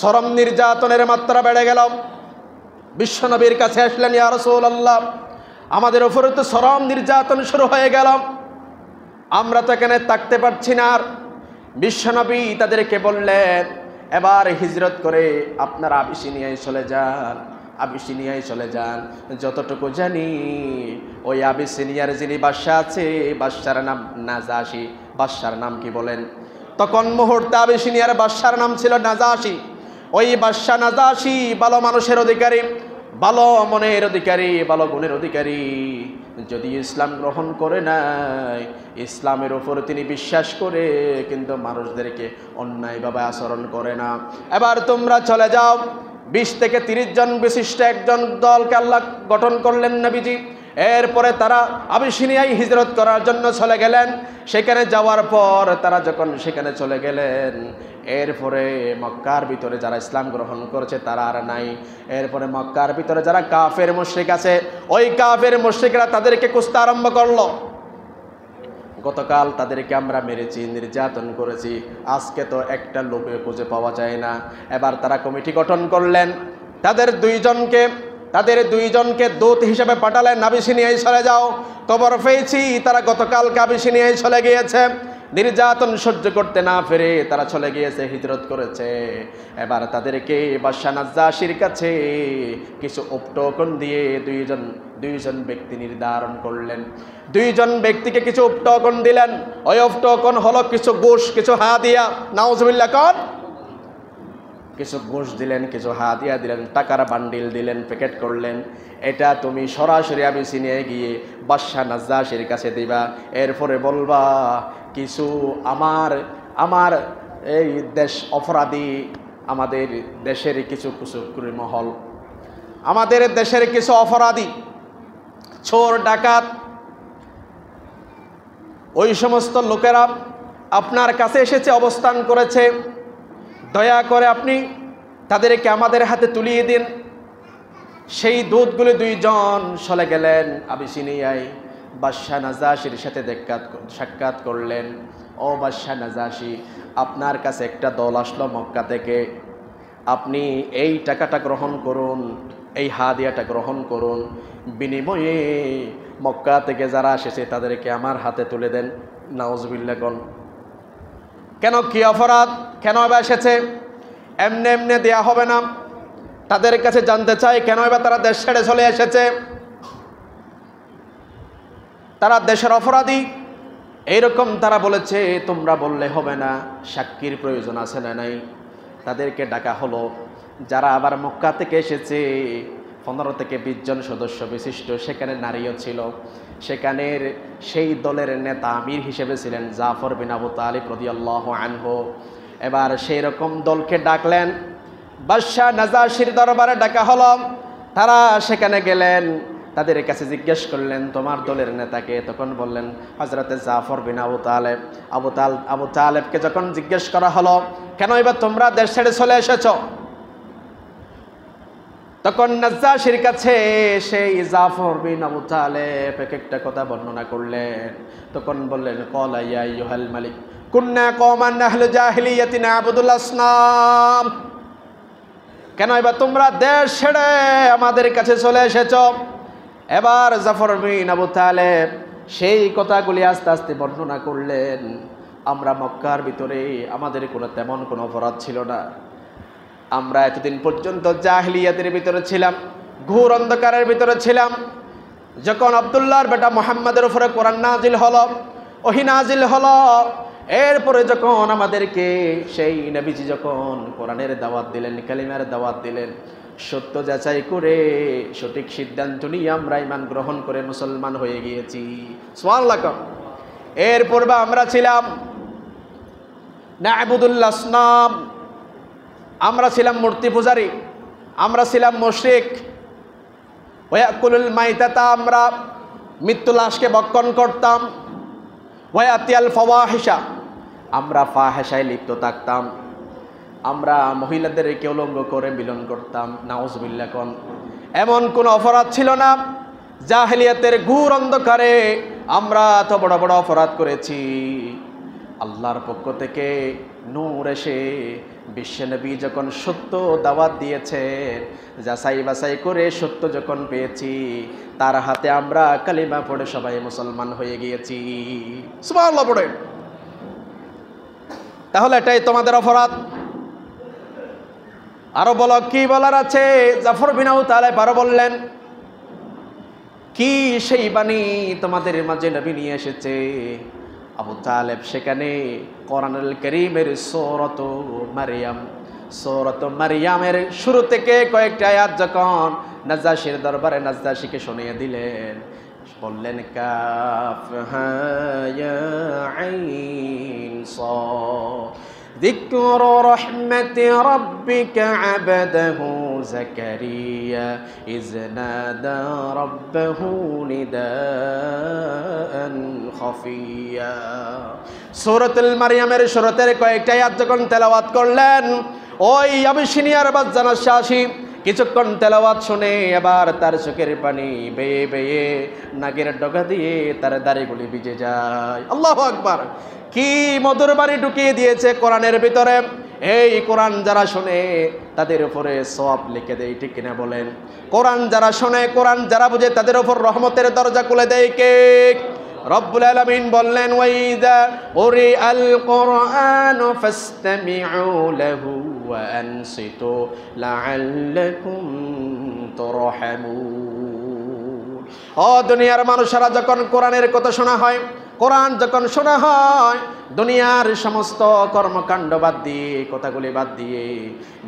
চরম নির্যাতনের মাত্রা বেড়ে গেল বিশ্বনবীর কাছে আসলেন ইয়া রাসূলুল্লাহ আমাদের উপরে তো চরম নির্যাতন শুরু হয়ে গেল আমরা তো এখানে থাকতে পারছি না আর বিশ্বনবী তাদেরকে বললেন এবার হিজরত করে আপনারা আবিসিনিয়ায় চলে যান যতটুকু জানি ওই আবিসিনিয়ার যিনি বাদশা আছে বাদশার নাম নাজাশি বাদশার নাম কি বলেন তখন মুহূর্তে আবিসিনিয়ার বাদশার নাম ছিল নাজাশি ওই বাদশা নাজাশি ভালো মানুষের অধিকারী ভালো মনের অধিকারী ভালো গুণের অধিকারী যদি ইসলাম গ্রহণ করে নাই ইসলামের উপর তিনি বিশ্বাস করে কিন্তু মানুষদেরকে অন্যায়ভাবে আচরণ করে না এবার তোমরা চলে যাও 20 থেকে 30 জন বিশিষ্ট একজন দলকে আল্লাহ গঠন করলেন নবীজি এরপরে তারা আবিসিনিয়ায় হিজরত করার জন্য চলে গেলেন সেখানে যাওয়ার পর তারা যখন সেখানে চলে গেলেন এরপরে মক্কার ভিতরে যারা ইসলাম গ্রহণ করেছে তারা আর নাই এরপরে মক্কার ভিতরে যারা কাফের মুশরিক আছে ওই কাফের মুশরিকরা তাদেরকে খুঁজতে আরম্ভ করলো গতকাল তাদেরকে আমরা মেরেছি নির্যাতন করেছি আজকে তো একটা লোকে খুঁজে পাওয়া যায় না এবার তারা কমিটি গঠন করলেন তাদের দুইজনকে দূত হিসেবে পাঠালেন আবিসিনিয়ায় চলে যাও খবর পেয়েছি তারা গতকাল আবিসিনিয়ায় চলে গিয়েছে নির্যাতন সহ্য করতে না পেরে তারা চলে গিয়েছে হিজরত করেছে এবার তাদেরকে বাদশা নাজ্জাশীর কাছে কিছু উপটোকন দিয়ে দুইজন ব্যক্তি নির্ধারণ করলেন দুইজন ব্যক্তিকে কিছু উপটোকন দিলেন ওই উপটোকন হলো কিছু ঘুষ কিছু হাদিয়া নাউজুবিল্লাহ কোন কিছু ঘুষ দিলেন কিছু হাদিয়া দিলেন টাকার বান্ডিল দিলেন প্যাকেট করলেন এটা তুমি সরাসরি আবিসিনিয়ায় গিয়ে বাদশা নাজ্জাশীর কাছে দিবা এরপরে বলবা কিছু আমার এই দেশ অপরাধী আমাদের দেশের কিছু কুচক্রী মহল আমাদের দেশের কিছু অপরাধী চোর ডাকাত ওই সমস্ত লোকেরা আপনার কাছে এসেছে অবস্থান করেছে দয়া করে আপনি তাদেরকে আমাদের হাতে তুলিয়ে দিন সেই দূতগুলো দুইজন চলে গেলেন আবিসিনিয়ায় বাদশা নাজাশীর সাথে সাক্ষাৎ করলেন ও বাদশা নাজাশী আপনার কাছে একটা দল আসলো মক্কা থেকে আপনি এই টাকাটা গ্রহণ করুন এই হাদিয়াটা গ্রহণ করুন বিনিময়ে মক্কা থেকে যারা এসেছে তাদেরকে আমার হাতে তুলে দেন নাউজুবিল্লাহ কোন কেন কি অপরাধ কেন এসেছে এমনি দেয়া হবে না তাদের কাছে জানতে চাই কেন এবার তারা দেশ ছেড়ে চলে এসেছে। তারা দেশের অপরাধী এইরকম তারা বলেছে। তোমরা বললে হবে না, সাক্ষীর প্রয়োজন আছে না নাই? তাদেরকে ডাকা হলো। যারা আবার মক্কা থেকে এসেছে 15 থেকে 20 জন সদস্য বিশিষ্ট, সেখানে নারীও ছিল। সেখানের সেই দলের নেতা আমির হিসেবে ছিলেন জাফর বিন আবু তালিব রাদিয়াল্লাহু আনহু। এবার সেই রকম দলকে ডাকলেন, বাদশাহ নাজাশির দরবারে ডাকা হলো। তারা সেখানে গেলেন, তাদের কাছে জিজ্ঞেস করলেন তোমার দলের নেতাকে? তখন বললেন হযরতে জাফর বিন আবু তালেব। আবু তালেবকে যখন জিজ্ঞেস করা হলো কেন এবার তোমরা দেশ ছেড়ে চলে এসেছো, তখন নাজ্জাশির কাছে সেই জাফর বিন আবু তালেব এক একটা কথা বর্ণনা করলেন। তখন বললেন ক্বালা ইয়া আইয়ুহাল মালিক কুন্না কওমান আহলু জাহিলিয়াতিন না'বুদুল আসনাম। কেন এবার তোমরা দেশ ছেড়ে আমাদের কাছে চলে এসেছো? এবার জাফর বিন আবু তালেব সেই কথাগুলি আস্তে আস্তে বর্ণনা করলেন। আমরা মক্কার ভিতরে আমাদের তেমন কোনো অপরাধ ছিল না। আমরা এতদিন পর্যন্ত জাহিলিয়াতের ভিতরে ছিলাম, ঘোর অন্ধকারের ভিতরে ছিলাম। যখন আব্দুল্লাহর বেটা মুহাম্মাদের উপরে কোরআন নাজিল হলো, ওহী নাজিল হলো, এরপরে যখন আমাদেরকে সেই নবীজি যখন কোরআনের দাওয়াত দিলেন, কালিমার দাওয়াত দিলেন, সত্য যাচাই করে সঠিক সিদ্ধান্ত নিয়ে আমরা ঈমান গ্রহণ করে মুসলমান হয়ে গিয়েছি। সুবহানাল্লাহ। এর পূর্বে আমরা ছিলাম না'বুদুল আসনাম, আমরা ছিলাম মূর্তি পূজারী, আমরা ছিলাম মুশরিক। ওয়াকুলুল মাইতাতা, আমরা মৃত্যু লাশকে ভক্ষণ করতাম। ওয়াতিয়াল ফাওয়াহিশা, আমরা ফাহিশায় লিপ্ত থাকতাম। আমরা মহিলাদেরকে উলঙ্গ করে মিলন করতাম। নাউজুবিল্লাহ। কোন এমন কোন অপরাধ ছিল না। জাহেলিয়াতের ঘোর অন্ধকারে আমরা এত বড় বড় অপরাধ করেছি। আল্লাহর পক্ষ থেকে নূর এসে বিশ্বনবী যখন সত্য দাওয়াত দিয়েছেন, যাচাই বাছাই করে সত্য যখন পেয়েছি, তার হাতে আমরা কালিমা পড়ে সবাই মুসলমান হয়ে গিয়েছি। সুবহানাল্লাহ পড়ে। তাহলে এটাই তোমাদের অপরাধ? আরো বলো কি বলার আছে? জাফর বিন আবু তালেব আরো বললেন, কি সেই বাণী তোমাদের মাঝে নবী নিয়ে এসেছে? আবু তালেব সেখানে কোরআনুল কারীমের সূরাত মারইয়ামের শুরু থেকে কয়েকটা আয়াত যখন নাজ্জাশির দরবারে নাজ্জাশিকে শুনিয়ে দিলেন, বললেন কাফ হা ইয়া আইন সাদ ذكر رحمة ربك عبده زكريا إذ نادى ربه نداء خفيا। সূরাতুল মারইয়ামের শুরুতে কয়েকটা আয়াত যখন তেলাওয়াত করলেন, ওই আবিসিনিয়ার বাদশা নাজ্জাশী কিছুক্ষণ তেলাওয়াত শুনে এবার তার চোখের পানি বেয়ে বেয়ে নাকের ডগা দিয়ে তার দাড়িগুলি ভিজে যায়। আল্লাহু আকবার। কি মধুর বাণী ঢুকিয়ে দিয়েছে কোরআনের ভিতরে। এই কোরআন যারা শোনে তাদের উপরে সওয়াব লিখে দেয়, ঠিক কিনা বলেন? কোরআন যারা শোনে, কোরআন যারা বুঝে, তাদের উপর রহমতের দরজা খুলে দেয় কে? রব্বুল আলামিন বললেন, ওয়াইদা উরিআল কুরআনু ফাসতামিউ লাহু ওয়া আনসিতু লাআল্লাকুম তুরহামুন। ও দুনিয়ার মানুষেরা, যখন কোরআনের কথা শোনা হয়, কোরআন যখন শোনা হয়, দুনিয়ার সমস্ত কর্মকাণ্ড বাদ দিয়ে, কথাগুলি বাদ দিয়ে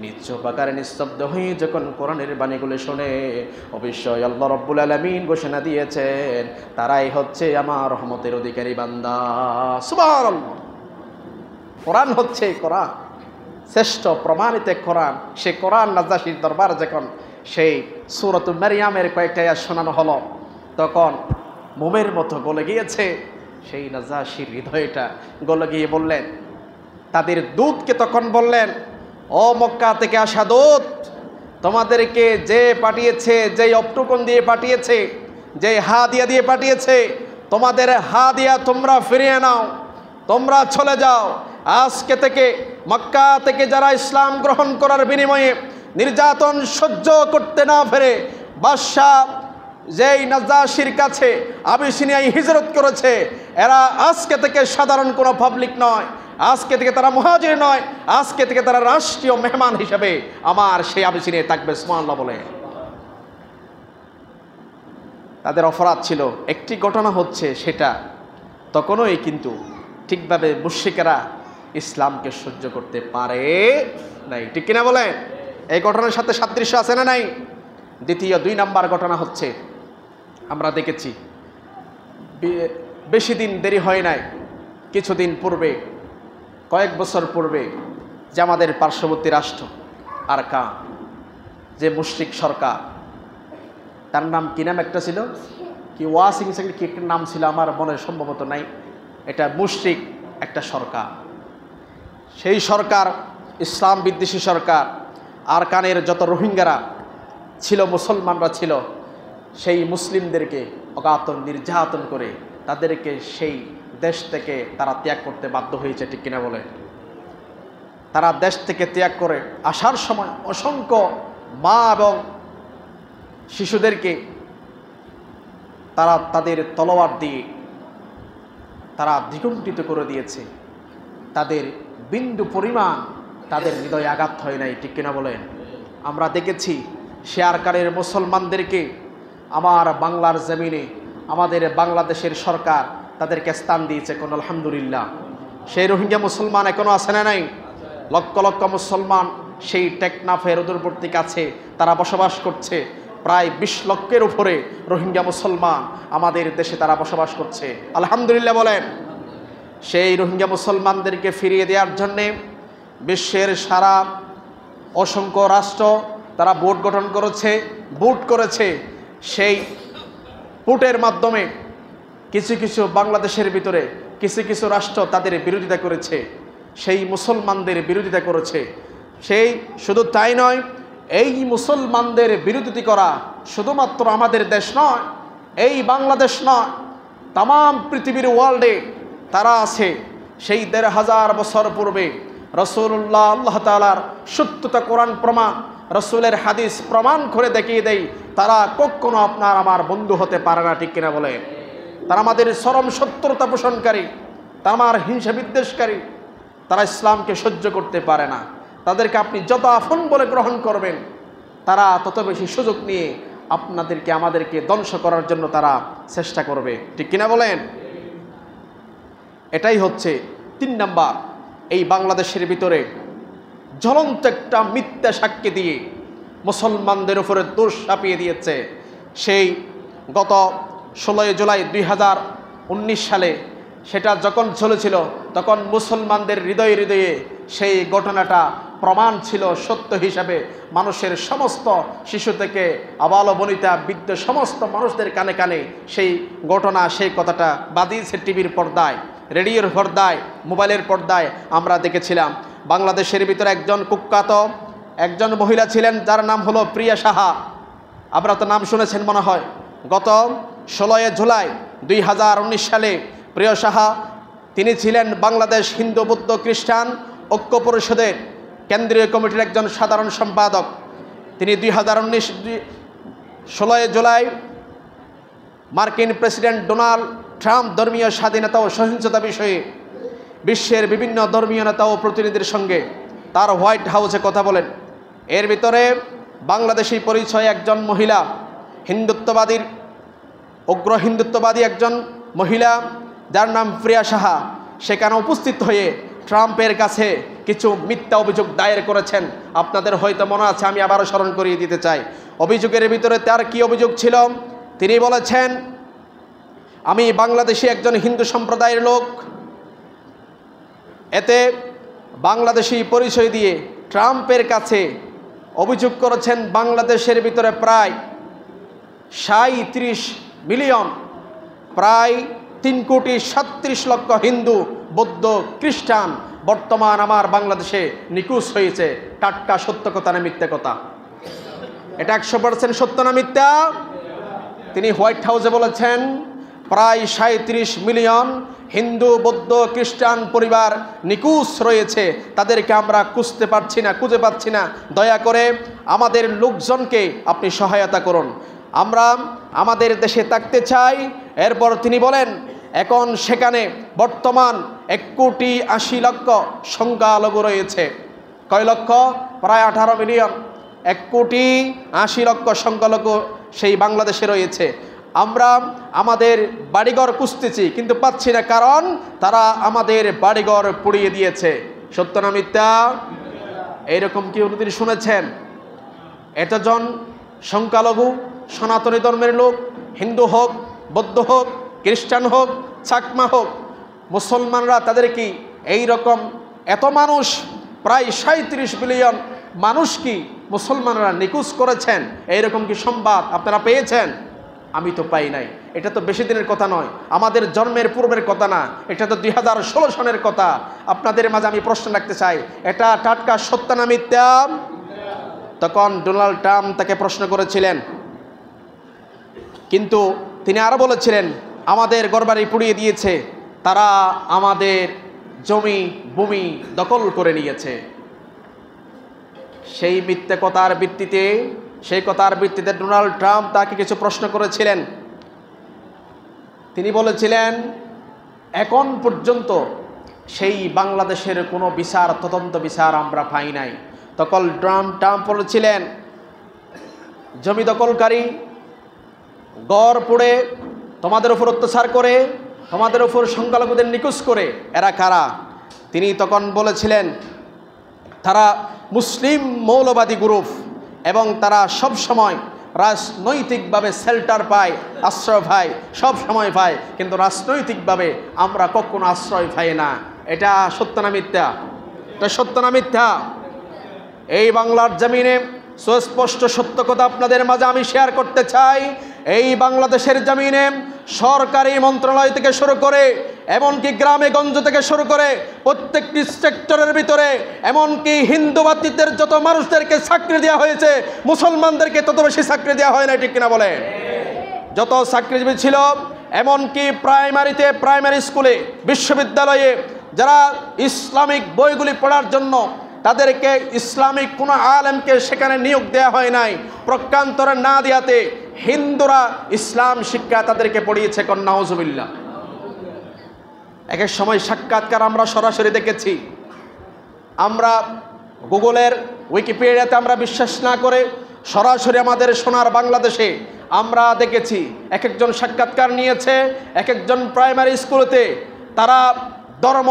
নিশ্চুপাকারে নিস্তব্ধ হয়ে যখন কোরআনের বাণীগুলি শোনে, অবশ্যই আল্লাহ রব্বুল আলামিন ঘোষণা দিয়েছেন তারাই হচ্ছে আমার রহমতের অধিকারী বান্দা। সুবহানাল্লাহ। কোরআন হচ্ছে কোরআন শ্রেষ্ঠ প্রমাণিত কোরআন। সে কোরআন নাজ্জাশীর দরবার যখন সেই সূরাতুল মারইয়ামের কয়েকটা আয়াত শোনানো হলো, তখন মোমের মতো গলে গিয়েছে সেই নাজ্জাশীর হৃদয়টা। গলে গিয়ে বললেন, তাদের দূতকে তখন বললেন, ও মক্কা থেকে আসা দূত, তোমাদেরকে যে পাঠিয়েছে, যেই অপটুকন দিয়ে পাঠিয়েছে, যে হাদিয়া দিয়ে পাঠিয়েছে, তোমাদের হাদিয়া তোমরা ফিরিয়ে নাও, তোমরা চলে যাও। আজকে থেকে মক্কা থেকে যারা ইসলাম গ্রহণ করার বিনিময়ে নির্যাতন সহ্য করতে না পেরে বাদশাহ যেই নাজ্জাশীর কাছে আবিসিনিয়ায় হিজরত করেছে, এরা আজকে থেকে সাধারণ কোনো পাবলিক নয়, আজকে থেকে তারা মুহাজির নয়, আজকে থেকে তারা রাষ্ট্রীয় মেহমান হিসেবে আমার সেই আবিসিনে থাকবে। সুবহানাল্লাহ বলে। তাদের অপরাধ ছিল একটি ঘটনা হচ্ছে সেটা তখনই কিন্তু ঠিকভাবে মুশরিকেরা ইসলামকে সহ্য করতে পারে নাই, ঠিক কিনা বলেন? এই ঘটনার সাথে সাদৃশ্য আছে না নাই? দ্বিতীয় 2 নাম্বার ঘটনা হচ্ছে, আমরা দেখেছি বেশি দিন দেরি হয় নাই, কিছুদিন পূর্বে, কয়েক বছর পূর্বে যে আমাদের পার্শ্ববর্তী রাষ্ট্র আরাকান, যে মুশরিক সরকার, তার নাম কি নাম একটা ছিল, কি ওয়াসিং কি একটা নাম ছিল, আমার মনে সম্ভবত নাই। এটা মুশরিক একটা সরকার। সেই সরকার ইসলাম বিদ্বেষী সরকার। আরাকানের যত রোহিঙ্গারা ছিল, মুসলমানরা ছিল, সেই মুসলিমদেরকে অগাধ নির্যাতন করে তাদেরকে সেই দেশ থেকে তারা ত্যাগ করতে বাধ্য হয়েছে, ঠিক কিনা বলে? তারা দেশ থেকে ত্যাগ করে আসার সময় অসংখ্য মা এবং শিশুদেরকে তারা তাদের তলোয়ার দিয়ে তারা দ্বিগুণিত করে দিয়েছে। তাদের বিন্দু পরিমাণ তাদের হৃদয়ে আঘাত হয় নাই, ঠিক কিনা বলেন? আমরা দেখেছি সে আরাকানের মুসলমানদেরকে আমার বাংলার জমিনে আমাদের বাংলাদেশের সরকার তাদেরকে স্থান দিয়েছে, কোন আলহামদুলিল্লাহ। সেই রোহিঙ্গা মুসলমান এখনো আছে না নাই? লক্ষ লক্ষ মুসলমান সেই টেকনাফের দূরবর্তী কাছে তারা বসবাস করছে। প্রায় 20 লক্ষের উপরে রোহিঙ্গা মুসলমান আমাদের দেশে তারা বসবাস করছে, আলহামদুলিল্লাহ বলেন। সেই রোহিঙ্গা মুসলমানদেরকে ফিরিয়ে দেওয়ার জন্যে বিশ্বের সারা অসংখ্য রাষ্ট্র তারা বোর্ড গঠন করেছে। সেই বোর্ডের মাধ্যমে কিছু কিছু বাংলাদেশের ভিতরে কিছু কিছু রাষ্ট্র তাদের বিরোধিতা করেছে, সেই মুসলমানদের বিরোধিতা করেছে। সেই শুধু তাই নয়, এই মুসলমানদের বিরোধিতা করা শুধুমাত্র আমাদের দেশ নয়, এই বাংলাদেশ নয়, তাম পৃথিবীর ওয়ার্ল্ডে তারা আছে। সেই 1500 বছর পূর্বে রাসূলুল্লাহ আল্লাহ তাআলার সত্যতা কোরআন প্রমাণ, রাসূলের হাদিস প্রমাণ করে দেখিয়ে দেয় তারা কখনো আপনার আমার বন্ধু হতে পারে না, ঠিক কিনা বলে? তারা আমাদের চরম শত্রুতা পোষণকারী, তারা আমার হিংসা বিদ্বেষকারী, তারা ইসলামকে সহ্য করতে পারে না। তাদেরকে আপনি যত আপন বলে গ্রহণ করবেন, তারা তত বেশি সুযোগ নিয়ে আপনাদেরকে আমাদেরকে ধ্বংস করার জন্য তারা চেষ্টা করবে, ঠিক কিনা বলেন? এটাই হচ্ছে 3 নাম্বার। এই বাংলাদেশের ভিতরে জ্বলন্ত একটা মিথ্যা সাক্ষী দিয়ে মুসলমানদের উপরে দোষ চাপিয়ে দিয়েছে। সেই গত 16 জুলাই 2019 সালে সেটা যখন চলেছিল, তখন মুসলমানদের হৃদয়ে হৃদয়ে সেই ঘটনাটা প্রমাণ ছিল সত্য হিসাবে। মানুষের সমস্ত শিশু থেকে আবাল বনিতা বৃদ্ধ সমস্ত মানুষদের কানে কানে সেই ঘটনা, সেই কথাটা বাজিয়েছে টিভির পর্দায়, রেডিওর পর্দায়, মোবাইলের পর্দায় আমরা দেখেছিলাম। বাংলাদেশের ভিতরে একজন কুখ্যাত একজন মহিলা ছিলেন, যার নাম হলো প্রিয়া সাহা। আপনারা তো নাম শুনেছেন মনে হয়। গত 16 জুলাই 2019 সালে প্রিয়া সাহা, তিনি ছিলেন বাংলাদেশ হিন্দু বৌদ্ধ খ্রিস্টান ঐক্য পরিষদের কেন্দ্রীয় কমিটির একজন সাধারণ সম্পাদক। তিনি 16 জুলাই মার্কিন প্রেসিডেন্ট ডোনাল্ড ট্রাম্প ধর্মীয় স্বাধীনতা ও সহিংসতা বিষয়ে বিশ্বের বিভিন্ন ধর্মীয় নেতা ও প্রতিনিধির সঙ্গে তার হোয়াইট হাউসে কথা বলেন। এর ভিতরে বাংলাদেশি পরিচয় একজন মহিলা, হিন্দুত্ববাদীর উগ্র হিন্দুত্ববাদী একজন মহিলা যার নাম প্রিয়া সাহা, সেখানে উপস্থিত হয়ে ট্রাম্পের কাছে কিছু মিথ্যা অভিযোগ দায়ের করেছেন। আপনাদের হয়তো মনে আছে, আমি আবারও স্মরণ করিয়ে দিতে চাই। অভিযোগের ভিতরে তার কি অভিযোগ ছিল? তিনি বলেছেন, আমি বাংলাদেশি একজন হিন্দু সম্প্রদায়ের লোক। এতে বাংলাদেশি পরিচয় দিয়ে ট্রাম্পের কাছে অভিযোগ করেছেন বাংলাদেশের ভিতরে প্রায় 37 মিলিয়ন, প্রায় 3,37,00,000 হিন্দু বৌদ্ধ খ্রিস্টান বর্তমান আমার বাংলাদেশে নিখোঁজ হয়েছে। টাটকা সত্য কথা না মিথ্যা কথা? এটা 100% সত্য না মিথ্যা? তিনি হোয়াইট হাউসে বলেছেন প্রায় 37 মিলিয়ন হিন্দু বৌদ্ধ খ্রিস্টান পরিবার নিখোঁজ রয়েছে, তাদেরকে আমরা খুঁজে পাচ্ছি না। দয়া করে আমাদের লোকজনকে আপনি সহায়তা করুন, আমরা আমাদের দেশে থাকতে চাই। এরপর তিনি বলেন, এখন সেখানে বর্তমান 1,80,00,000 সংখ্যালঘু রয়েছে। কয় লক্ষ? প্রায় 18 মিলিয়ন। 1,80,00,000 সংখ্যালঘু সেই বাংলাদেশে রয়েছে। আমরা আমাদের বাড়িঘর খুঁজতেছি কিন্তু পাচ্ছি না, কারণ তারা আমাদের বাড়িঘর পুড়িয়ে দিয়েছে। সত্য না মিথ্যা? এইরকম কি কোনোদিন শুনেছেন? এতজন সংখ্যালঘু সনাতনী ধর্মের লোক, হিন্দু হোক, বৌদ্ধ হোক, খ্রিস্টান হোক, চাকমা হোক, মুসলমানরা তাদের কি এই রকম এত মানুষ, প্রায় 37 বিলিয়ন মানুষ কি মুসলমানরা নিখোঁজ করেছেন? এইরকম কি সংবাদ আপনারা পেয়েছেন? আমি তো পাই নাই। এটা তো বেশি দিনের কথা নয়, আমাদের জন্মের পূর্বের কথা না, এটা তো 2016 সনের কথা। আপনাদের মাঝে আমি প্রশ্ন রাখতে চাই, এটা টাটকা সত্য না মিথ্যা? তখন ডোনাল্ড ট্রাম্প তাকে প্রশ্ন করেছিলেন, কিন্তু তিনি আরও বলেছিলেন আমাদের ঘরবাড়ি পুড়িয়ে দিয়েছে, তারা আমাদের জমি ভূমি দখল করে নিয়েছে। সেই মিথ্যে কথার ভিত্তিতে ডোনাল্ড ট্রাম্প তাকে কিছু প্রশ্ন করেছিলেন। তিনি বলেছিলেন এখন পর্যন্ত সেই বাংলাদেশের কোনো বিচার, তদন্ত বিচার আমরা পাই নাই। তখন ট্রাম্প বলেছিলেন জমি দখলকারী, গড় পুড়ে তোমাদের উপর অত্যাচার করে, তোমাদের উপর সংখ্যালঘুদের নিখোঁজ করে, এরা কারা? তিনি তখন বলেছিলেন তারা মুসলিম মৌলবাদী গ্রুপ এবং তারা সব সময় রাজনৈতিকভাবে শেল্টার পায়, আশ্রয় পায়, সব সময় পায়, কিন্তু রাজনৈতিকভাবে আমরা কখনো আশ্রয় পাই না। এটা সত্য না মিথ্যা? এটা সত্য না মিথ্যা? এই বাংলার জমিনে সুস্পষ্ট সত্য কথা আপনাদের মাঝে আমি শেয়ার করতে চাই। এই বাংলাদেশের জমিনে সরকারি মন্ত্রণালয় থেকে শুরু করে এমনকি গ্রামে গঞ্জ থেকে শুরু করে প্রত্যেকটি সেক্টরের ভিতরে, এমনকি হিন্দুবাদীদের যত মানুষদেরকে চাকরি দেওয়া হয়েছে, মুসলমানদেরকে তত বেশি চাকরি দেওয়া হয় না, ঠিক কিনা বলে? যত চাকরিজীবী ছিল, এমনকি প্রাইমারি স্কুলে, বিশ্ববিদ্যালয়ে যারা ইসলামিক বইগুলি পড়ার জন্য তাদেরকে ইসলামিক কোনো আলেমকে সেখানে নিয়োগ দেওয়া হয় নাই, প্রকান্তরে না দেওয়াতে হিন্দুরা ইসলাম শিক্ষা তাদেরকে পড়িয়েছে। নাউজুবিল্লাহ। এক এক সময় সাক্ষাৎকার আমরা সরাসরি দেখেছি, আমরা গুগলের উইকিপিডিয়াতে আমরা বিশ্বাস না করে সরাসরি আমাদের সোনার বাংলাদেশে আমরা দেখেছি এক একজন সাক্ষাৎকার নিয়েছে, এক একজন প্রাইমারি স্কুলেতে তারা ধর্ম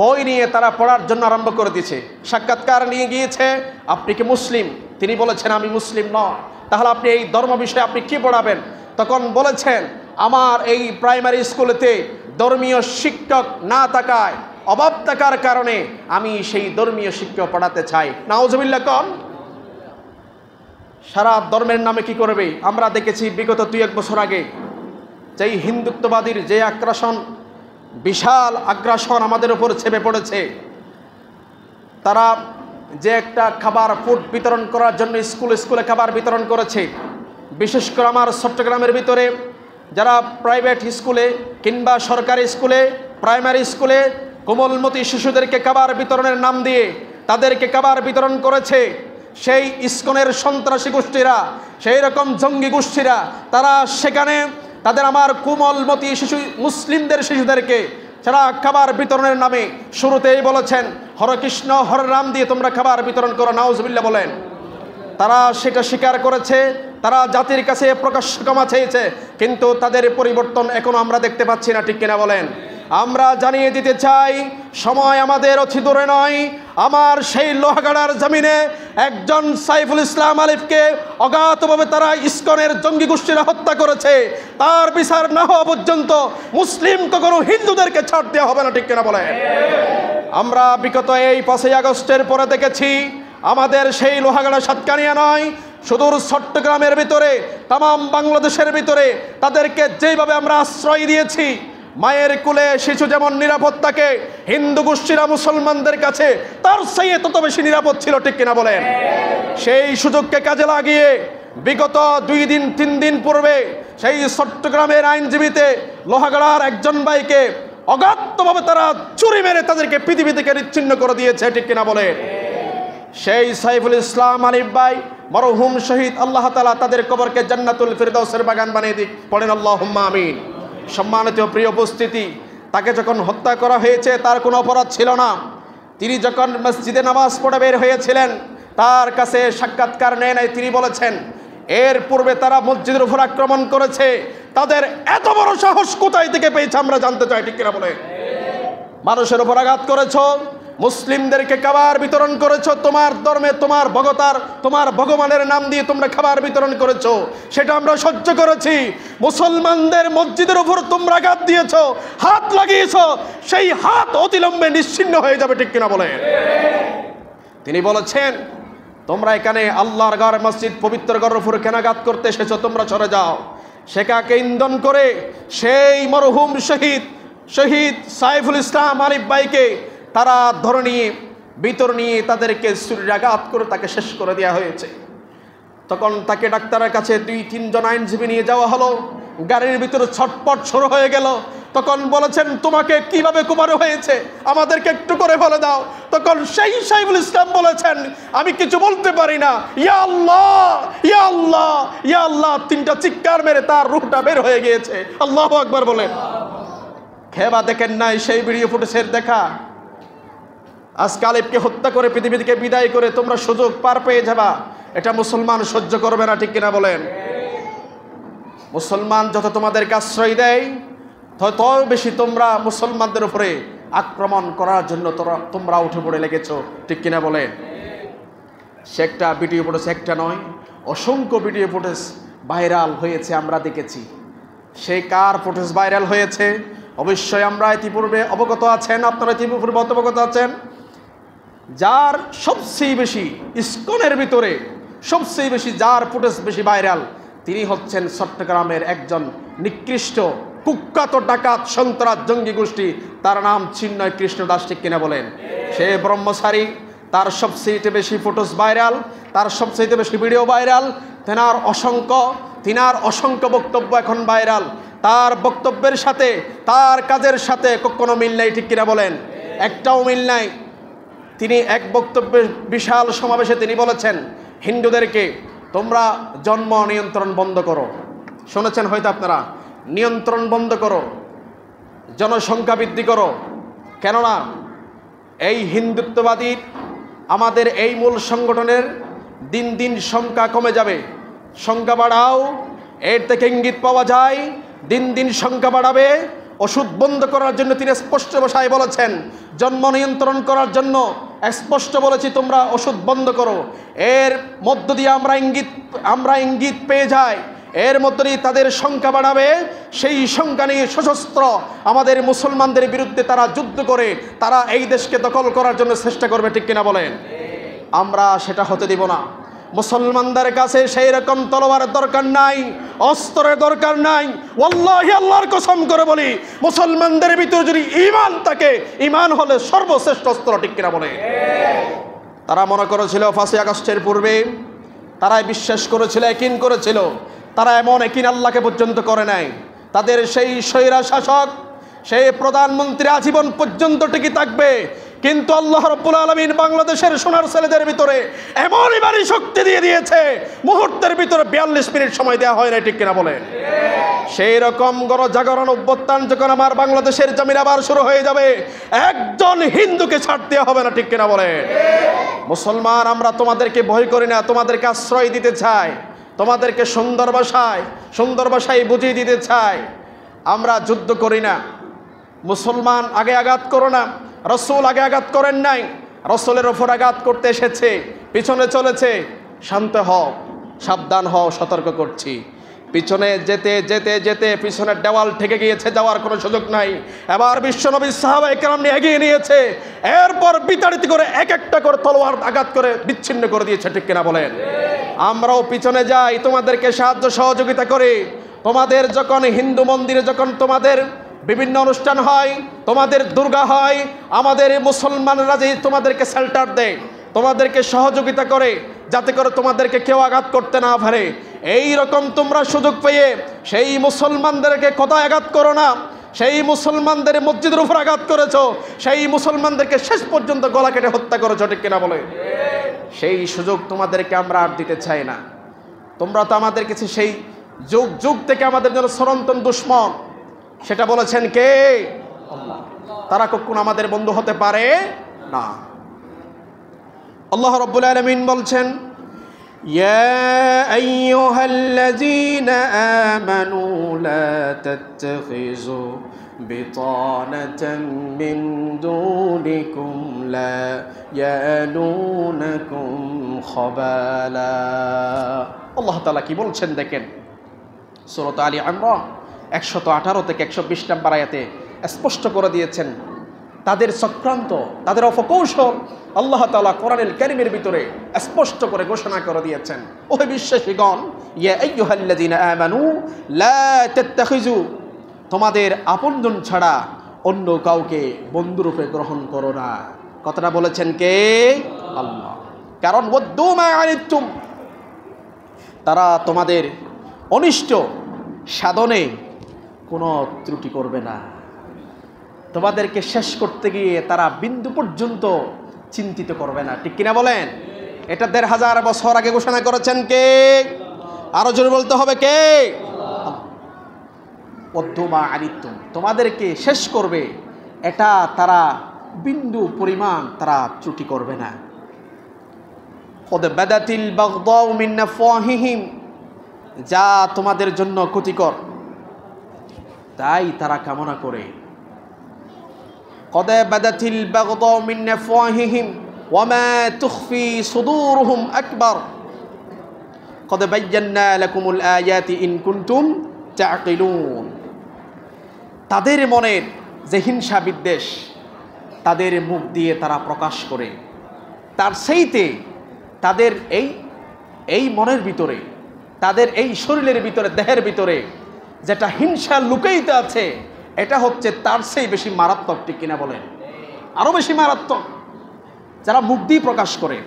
বই নিয়ে তারা পড়ার জন্য আরম্ভ করে দিয়েছে। সাক্ষাৎকার নিয়ে গিয়েছে, আপনি কি মুসলিম? তিনি বলেছেন আমি মুসলিম নয়। তাহলে আপনি এই ধর্ম বিষয়ে আপনি কি পড়াবেন? তখন বলেছেন আমার এই প্রাইমারি স্কুলেতে ধর্মীয় শিক্ষক না থাকায়, অভাব থাকার কারণে আমি সেই ধর্মীয় শিক্ষক পড়াতে চাই। নাউজুবিল্লাহ। কোন সারা ধর্মের নামে কি করবে? আমরা দেখেছি বিগত 2-1 বছর আগে যেই হিন্দুত্ববাদীর যে আগ্রাসন, বিশাল আগ্রাসন আমাদের উপর চেপে পড়েছে, তারা যে একটা খাবার ফুড বিতরণ করার জন্য স্কুলে খাবার বিতরণ করেছে, বিশেষ করে আমার চট্টগ্রামের ভিতরে যারা প্রাইভেট স্কুলে কিংবা সরকারি স্কুলে, প্রাইমারি স্কুলে কোমলমতি শিশুদেরকে খাবার বিতরণের নাম দিয়ে তাদেরকে খাবার বিতরণ করেছে, সেই ইসকনের সন্ত্রাসী গোষ্ঠীরা, সেই রকম জঙ্গি গোষ্ঠীরা, তারা সেখানে তাদের আমার কোমলমতি শিশু মুসলিমদের শিশুদেরকে যারা খাবার বিতরণের নামে শুরুতেই বলেছেন হরে কৃষ্ণ হরে রাম দিয়ে তোমরা খাবার বিতরণ করো। নাউজুবিল্লাহ বলেন। তারা সেটা স্বীকার করেছে, তারা জাতির কাছে প্রকাশ্য ক্ষমা চেয়েছে, কিন্তু তাদের পরিবর্তন এখনো আমরা দেখতে পাচ্ছি না, ঠিক কিনা বলেন? আমরা জানিয়ে দিতে চাই সময় আমাদের অতি দূরে নয়। আমার সেই লোহাগাড়ার জমিনে একজন সাইফুল ইসলাম আলিফকে অজ্ঞাতভাবে তারা ইসকনের জঙ্গি গোষ্ঠীরা হত্যা করেছে। তার বিচার না হওয়া পর্যন্ত মুসলিম কখনো হিন্দুদেরকে ছাড় দেওয়া হবে না, ঠিক কিনা বলেন? আমরা বিগত এই 5ই আগস্টের পরে দেখেছি আমাদের সেই লোহাগাড়া সাতকানিয়া নয়, সুদূর চট্টগ্রামের ভিতরে, তামাম বাংলাদেশের ভিতরে তাদেরকে যেভাবে আমরা আশ্রয় দিয়েছি, মায়ের কোলে শিশু যেমন নিরাপদ থাকে, হিন্দু গোষ্ঠীরা মুসলমানদের কাছে তার চেয়ে তত বেশি নিরাপদ ছিল, ঠিক কিনা বলেন? সেই সুযোগকে কাজে লাগিয়ে বিগত 2-3 দিন পূর্বে সেই চট্টগ্রামের আইনজীবীতে লোহাগাড়ার একজন ভাইকে অগাধভাবে তারা চুরি মেরে তাদেরকে পৃথিবী থেকে নিচ্ছিন্ন করে দিয়েছে, ঠিক কিনা বলেন? সেই সাইফুল ইসলাম আলিফ ভাই মরহুম শহীদ, আল্লাহ তাআলা তাদের কবরকে জান্নাতুল ফিরদাউসের বাগান বানিয়ে দিক। পড়েন আল্লাহুম্মা আমিন। সম্মানিত প্রিয় উপস্থিতি, তাকে যখন হত্যা করা হয়েছে তার কোনো অপরাধ ছিল না। তিনি যখন মসজিদে নামাজ পড়ে বের হয়েছিলেন, তার কাছে সাক্ষাৎকার নেয় নাই। তিনি বলেছেন, এর পূর্বে তারা মসজিদের উপর আক্রমণ করেছে, তাদের এত বড় সাহস কোথায় থেকে পেয়েছে আমরা জানতে চাই, ঠিক কিনা বলে? মানুষের উপর আঘাত করেছ, মুসলিমদেরকে খাবার বিতরণ করেছ, তোমার ধর্মে তোমার ভগবানের নাম দিয়ে তোমরা খাবার বিতরণ করেছ, সেটা আমরা সহ্য করেছি। মুসলমানদের মসজিদের উপর তোমরা আঘাত দিয়েছ, হাত লাগিয়েছ, সেই হাত অতিলম্বে নিশ্চিহ্ন হয়ে যাবে, ঠিক কিনা বলে? তিনি বলেছেন, তোমরা এখানে আল্লাহর ঘর মসজিদ পবিত্র ঘরের উপর কেন আঘাত করতে এসেছো? তোমরা চলে যাও। সেটাকে ইন্ধন করে সেই মরহুম শহীদ সাইফুল ইসলাম আরিফ ভাইকে তারা ধরে নিয়ে ভিতর নিয়ে তাদেরকে ছুরিকাঘাত করে তাকে শেষ করে দেওয়া হয়েছে। তখন তাকে ডাক্তারের কাছে 2-3 জন আইনজীবী নিয়ে যাওয়া হলো। গাড়ির ভিতরে ছটপট শুরু হয়ে গেল। তখন বলেছেন, তোমাকে কিভাবে কোপানো হয়েছে আমাদেরকে একটু করে বলে দাও। তখন সেই সাইফুল ইসলাম বলেছেন, আমি কিছু বলতে পারি না, ইয়া আল্লাহ, ইয়া আল্লাহ, ইয়া আল্লাহ। 3টা চিৎকার মেরে তার রূহটা বের হয়ে গিয়েছে। আল্লাহু আকবার বলেন। খেবা দেখেন নাই সেই ভিডিও ফুটেজের দেখা? আজকে আলিফকে হত্যা করে পৃথিবী থেকে বিদায় করে তোমরা সুযোগ পার পেয়ে যাবা, এটা মুসলমান সহ্য করবে না, ঠিক কিনা বলেন? মুসলমান যত তোমাদেরকে আশ্রয় দেয়, তত বেশি তোমরা মুসলমানদের উপরে আক্রমণ করার জন্য তোমরা উঠে পড়ে লেগেছো, ঠিক কিনা বলেন? সে একটা ভিডিও ফুটেজ, একটা নয়, অসংখ্য ভিডিও ফুটেজ ভাইরাল হয়েছে, আমরা দেখেছি। সেই কার ফুটেজ ভাইরাল হয়েছে অবশ্যই আমরা ইতিপূর্বে অবগত আছেন, আপনারা ইতিপূর্বে অবগত আছেন। যার সবচেয়ে বেশি ইসকনের ভিতরে সবচেয়ে বেশি যার ফুটেজ বেশি ভাইরাল, তিনি হচ্ছেন চট্টগ্রামের একজন নিকৃষ্ট কুখ্যাত ডাকাত সন্ত্রাস জঙ্গি গোষ্ঠী, তার নাম চিন্ময় কৃষ্ণ দাস, ঠিক কিনা বলেন? সে ব্রহ্মচারী, তার সবচেয়ে বেশি ফুটেজ ভাইরাল, তার সবচেয়ে বেশি ভিডিও ভাইরাল। তিনার অসংখ্য বক্তব্য এখন ভাইরাল। তার বক্তব্যের সাথে তার কাজের সাথে কোনো মিল নাই, ঠিক কিনা বলেন? একটাও মিল নাই। তিনি এক বক্তব্যে বিশাল সমাবেশে তিনি বলেছেন, হিন্দুদেরকে তোমরা জন্ম নিয়ন্ত্রণ বন্ধ করো। শুনেছেন হয়তো আপনারা, নিয়ন্ত্রণ বন্ধ করো, জনসংখ্যা বৃদ্ধি করো। কেননা এই হিন্দুত্ববাদী আমাদের এই মূল সংগঠনের দিন দিন সংখ্যা কমে যাবে। সংখ্যা বাড়াও, এর থেকে ইঙ্গিত পাওয়া যায় দিন দিন সংখ্যা বাড়াবে। ওষুধ বন্ধ করার জন্য তিনি স্পষ্ট ভাষায় বলেছেন, জন্ম নিয়ন্ত্রণ করার জন্য স্পষ্ট বলেছি তোমরা ওষুধ বন্ধ করো। এর মধ্য দিয়ে আমরা ইঙ্গিত পেয়ে যাই, এর মধ্য দিয়ে তাদের সংখ্যা বাড়াবে। সেই সংখ্যা নিয়ে সশস্ত্র আমাদের মুসলমানদের বিরুদ্ধে তারা যুদ্ধ করে তারা এই দেশকে দখল করার জন্য চেষ্টা করবে, ঠিক কিনা বলেন? আমরা সেটা হতে দিব না। মুসলমানদের কাছে সেই রকম তলোয়ারের দরকার নাই, অস্ত্রের দরকার নাই। ওয়াল্লাহি আল্লাহর কসম করে বলি, মুসলমানদের ভিতরে যদি ঈমান থাকে, ঈমান হলে সর্বশ্রেষ্ঠ অস্ত্র, ঠিক কিনা বলে? তারা মনে করেছিল 5ই আগস্টের পূর্বে তারাই বিশ্বাস করেছিল, একিন করেছিল। তারা এমন একিন আল্লাহকে পর্যন্ত করে নাই। তাদের সেই স্বৈরা শাসক, সেই প্রধানমন্ত্রী আজীবন পর্যন্ত টিকে থাকবে। কিন্তু আল্লাহ রাব্বুল আলামিন বাংলাদেশের সোনার ছেলেদের ভিতরে এমন ইমানি শক্তি দিয়ে দিয়েছে, মুহূর্তের ভিতরে 42 মিনিট সময় দেওয়া হয় না, ঠিক কিনা বলেন? সেই রকম গণজাগরণ অভ্যুত্থান যখন আমার বাংলাদেশের জমিন আবার শুরু হয়ে যাবে, একজন হিন্দুকে ছাড় দেওয়া হবে না, ঠিক কিনা বলেন? মুসলমান, আমরা তোমাদেরকে ভয় করি না, তোমাদেরকে আশ্রয় দিতে চাই, তোমাদেরকে সুন্দর ভাষায় বুঝিয়ে দিতে চাই। আমরা যুদ্ধ করি না। মুসলমান আগে আঘাত করো না। রসুল আগে আঘাত করেন নাই, রসুলের ওপর আঘাত করতে এসেছে, পিছনে চলেছে। শান্ত হও, সাবধান হও, সতর্ক করছি। পিছনে যেতে যেতে যেতে পিছনের দেওয়াল ঠেকে গিয়েছে, যাওয়ার কোনো সুযোগ নাই। এবার বিশ্বনবী সাহাবায়ে কেরাম নিয়ে এগিয়ে নিয়েছে, এরপর বিতাড়িত করে এক একটা করে তলোয়ার আঘাত করে বিচ্ছিন্ন করে দিয়েছে, ঠিক কিনা বলেন? আমরাও পিছনে যাই, তোমাদেরকে সাহায্য সহযোগিতা করি। তোমাদের যখন হিন্দু মন্দিরে যখন তোমাদের বিভিন্ন অনুষ্ঠান হয়, তোমাদের দুর্গা হয়, আমাদের মুসলমানরা যে তোমাদেরকে শেল্টার দেয়, তোমাদেরকে সহযোগিতা করে, যাতে করে তোমাদেরকে কেউ আঘাত করতে না পারে। এই রকম তোমরা সুযোগ পেয়ে সেই মুসলমানদেরকে কোথায় আঘাত করো না, সেই মুসলমানদের মসজিদের উপর আঘাত করেছো, সেই মুসলমানদেরকে শেষ পর্যন্ত গলা কেটে হত্যা করেছো, ঠিক কিনা বলে? সেই সুযোগ তোমাদেরকে আমরা আর দিতে চাই না। তোমরা তো আমাদের কাছে সেই যুগ থেকে আমাদের জন্য সনাতন দুশ্মন। সেটা বলেছেন কে? আল্লাহ। তারা কখনো আমাদের বন্ধু হতে পারে না। আল্লাহ রাব্বুল আলামিন বলছেন, ইয়া আইয়ুহাল্লাযীনা আমানু লা তাত্তাখিযু বিতানাতাম মিন দুনিকুম লা ইয়ালুনাকুম খাবালা। আল্লাহ তাআলা কি বলছেন দেখেন, সূরা আলী ইমরান 118 থেকে 120 নম্বর আয়াতে স্পষ্ট করে দিয়েছেন তাদের চক্রান্ত, তাদের অপকৌশল আল্লাহ তাআলা কোরআনুল কারীমের ভিতরে স্পষ্ট করে ঘোষণা করে দিয়েছেন। ওহে বিশ্বাসীগণ, ইয়া আইয়ুহাল্লাযীনা আমানু লা তাত্তাখিযু, তোমাদের আপনজন ছাড়া অন্য কাউকে বন্ধুরূপে গ্রহণ করো না। কথাটা বলেছেন কে? আল্লাহ। কারণ ওয়াদ্দু মা আনিতুম, তারা তোমাদের অনিষ্ট সাধনে কোনো ত্রুটি করবে না। তোমাদেরকে শেষ করতে গিয়ে তারা বিন্দু পর্যন্ত চিন্তিত করবে না। ঠিক কিনা বলেন? এটা ১৫০০ বছর আগে ঘোষণা করেছেন কে? আরো জোরে বলতে হবে কে? ওয়াদ্দুমা আনিতুম, তোমাদেরকে শেষ করবে, এটা তারা বিন্দু পরিমাণ তারা ত্রুটি করবে না। কদ বাদাতিল বাগদাউ মিন আফওয়াহিহিম, যা তোমাদের জন্য ক্ষতিকর তাই তারা কামনা করে। قد بدت البغضاء من أفواههم وما تخفي صدورهم أكبر قد بينا لكم الآيات إن كنتم تعقلون। তাদের মনের যে হিংসা বিদ্বেষ তাদের মুখ দিয়ে তারা প্রকাশ করে, তার সেইতে তাদের এই মনের ভিতরে, তাদের এই শরীরের ভিতরে, দেহের ভিতরে যেটা হিংসা লুকায়িত আছে, এটা হচ্ছে তার চেয়ে বেশি মারাত্মক। ঠিক কিনা বলেন? আরো বেশি মারাত্মক। যারা মুখ দিয়ে প্রকাশ করে,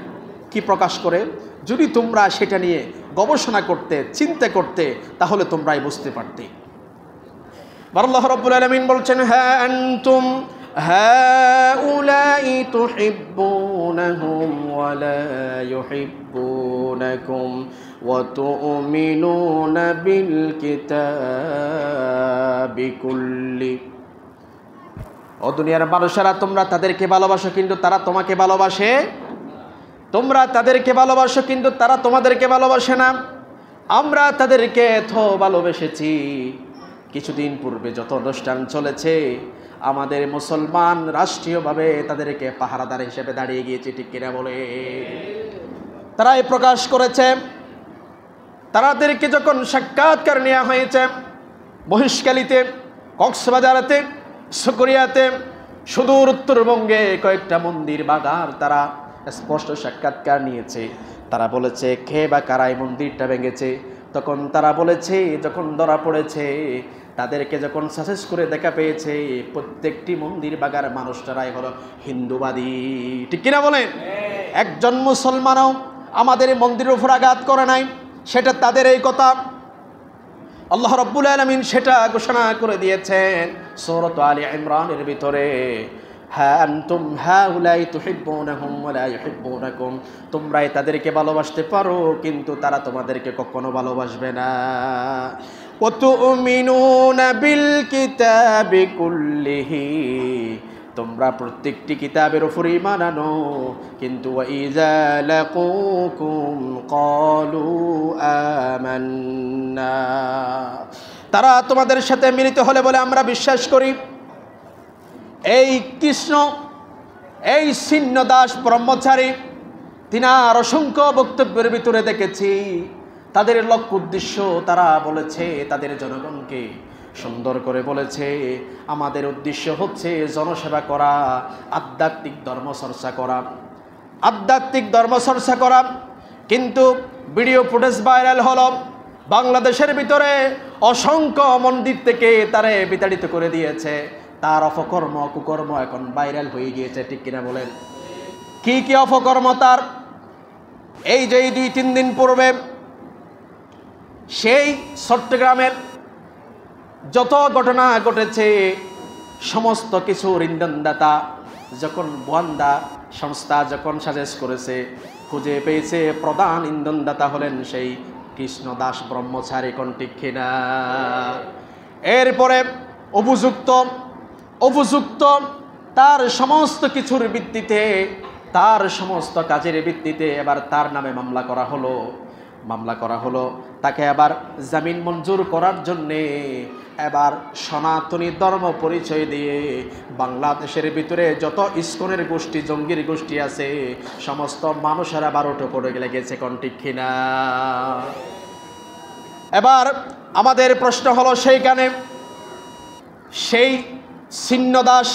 কি প্রকাশ করে, যদি তোমরা সেটা নিয়ে গবেষণা করতে, চিন্তা করতে, তাহলে তোমরাই বুঝতে পারতে। আল্লাহ রাব্বুল আলামিন বলছেন, হা আনতুম হাউলাই তুহিব্বুনাহুম ওয়া লা ইউহিব্বুনাকুম ওয়া তুমিনুনা বিল কিতাবি কুল্লি। ও দুনিয়ার মানুষেরা, তোমরা তাদেরকে ভালোবাসো কিন্তু তারা তোমাকে ভালোবাসে, তোমরা তাদেরকে ভালোবাসো কিন্তু তারা তোমাদেরকে ভালোবাসে না। আমরা তাদেরকে এত ভালোবেসেছি, কিছুদিন পূর্বে যত অনুষ্ঠান চলেছে, আমাদের মুসলমান রাষ্ট্রীয়ভাবে তাদেরকে পাহারাদার হিসেবে দাঁড়িয়ে গিয়েছে। ঠিক কিনা বলে? তারা এই প্রকাশ করেছে। তাদেরকে যখন সাক্ষাৎকার নেওয়া হয়েছে মহেশখালীতে, কক্সবাজারেতে, সুকুরিয়াতে, সুদূর উত্তরবঙ্গে কয়েকটা মন্দির বাগার তারা স্পষ্ট সাক্ষাৎকার নিয়েছে। তারা বলেছে কে বা কারা এই মন্দিরটা ভেঙেছে। তখন তারা বলেছে, যখন ধরা পড়েছে, তাদেরকে যখন সাসেস করে দেখা পেয়েছে, প্রত্যেকটি মন্দির বাগার মানুষটারাই হলো হিন্দুবাদী। ঠিক কিনা বলেন? একজন মুসলমানও আমাদের মন্দিরের উপর আঘাত করে নাই, সেটা তাদের এই কথা। আল্লাহ রাব্বুল আলামিন সেটা ঘোষণা করে দিয়েছেন সূরা আলী ইমরানের ভিতরে, হা আনতুম হাউলাই তুহিব্বুনাহুম ওয়া লা ইউহিব্বুনাকুম, তোমরাই তাদেরকে ভালোবাসতে পারো কিন্তু তারা তোমাদেরকে কখনো ভালোবাসবে না। ওয়া তুমিনুনা বিল কিতাবি কুল্লিহি, তোমরা প্রত্যেকটি কিতাবের উপর ঈমান আনো, কিন্তু ওয়া ইযা লাকুকুম ক্বালু আমান্না, তারা তোমাদের সাথে মিলিত হলে বলে আমরা বিশ্বাস করি। এই কৃষ্ণ, এই ছিন্ন দাস ব্রহ্মচারী, তিনার অসংখ্য বক্তব্যের ভিতরে দেখেছি তাদের লক্ষ্য উদ্দেশ্য, তারা বলেছে তাদের জনগণকে সুন্দর করে বলেছে, আমাদের উদ্দেশ্য হচ্ছে জনসেবা করা, আধ্যাত্মিক ধর্মচর্চা করা, আধ্যাত্মিক ধর্মচর্চা করা। কিন্তু ভিডিও ফুটেজ ভাইরাল হলো, বাংলাদেশের ভিতরে অসংখ্য মন্দির থেকে তারে বিতাড়িত করে দিয়েছে। তার অপকর্ম, কুকর্ম এখন ভাইরাল হয়ে গিয়েছে। ঠিক কিনা বলেন? কি কি অপকর্ম তার! এই যে 2-3 দিন পূর্বে সেই চট্টগ্রামের যত ঘটনা ঘটেছে, সমস্ত কিছুর ইন্ধনদাতা যখন গোয়েন্দা সংস্থা যখন সাজেস্ট করেছে, খুঁজে পেয়েছে প্রধান ইন্ধনদাতা হলেন সেই কৃষ্ণ দাস ব্রহ্মচারী। কোন ঠিক কিনা? এরপরে উপযুক্ত উপযুক্ত তার সমস্ত কিছুর ভিত্তিতে, তার সমস্ত কাজের ভিত্তিতে এবার তার নামে মামলা করা হলো। তাকে আবার জামিন মঞ্জুর করার জন্যে এবার সনাতনী ধর্ম পরিচয় দিয়ে বাংলাদেশের ভিতরে যত ইস্কনের গোষ্ঠী, জঙ্গির গোষ্ঠী আছে, সমস্ত মানুষের আবার উঠে পড়ে লেগেছে। কোন ঠিক কিনা? এবার আমাদের প্রশ্ন হলো, সেইখানে সেই ছিন্নদাস,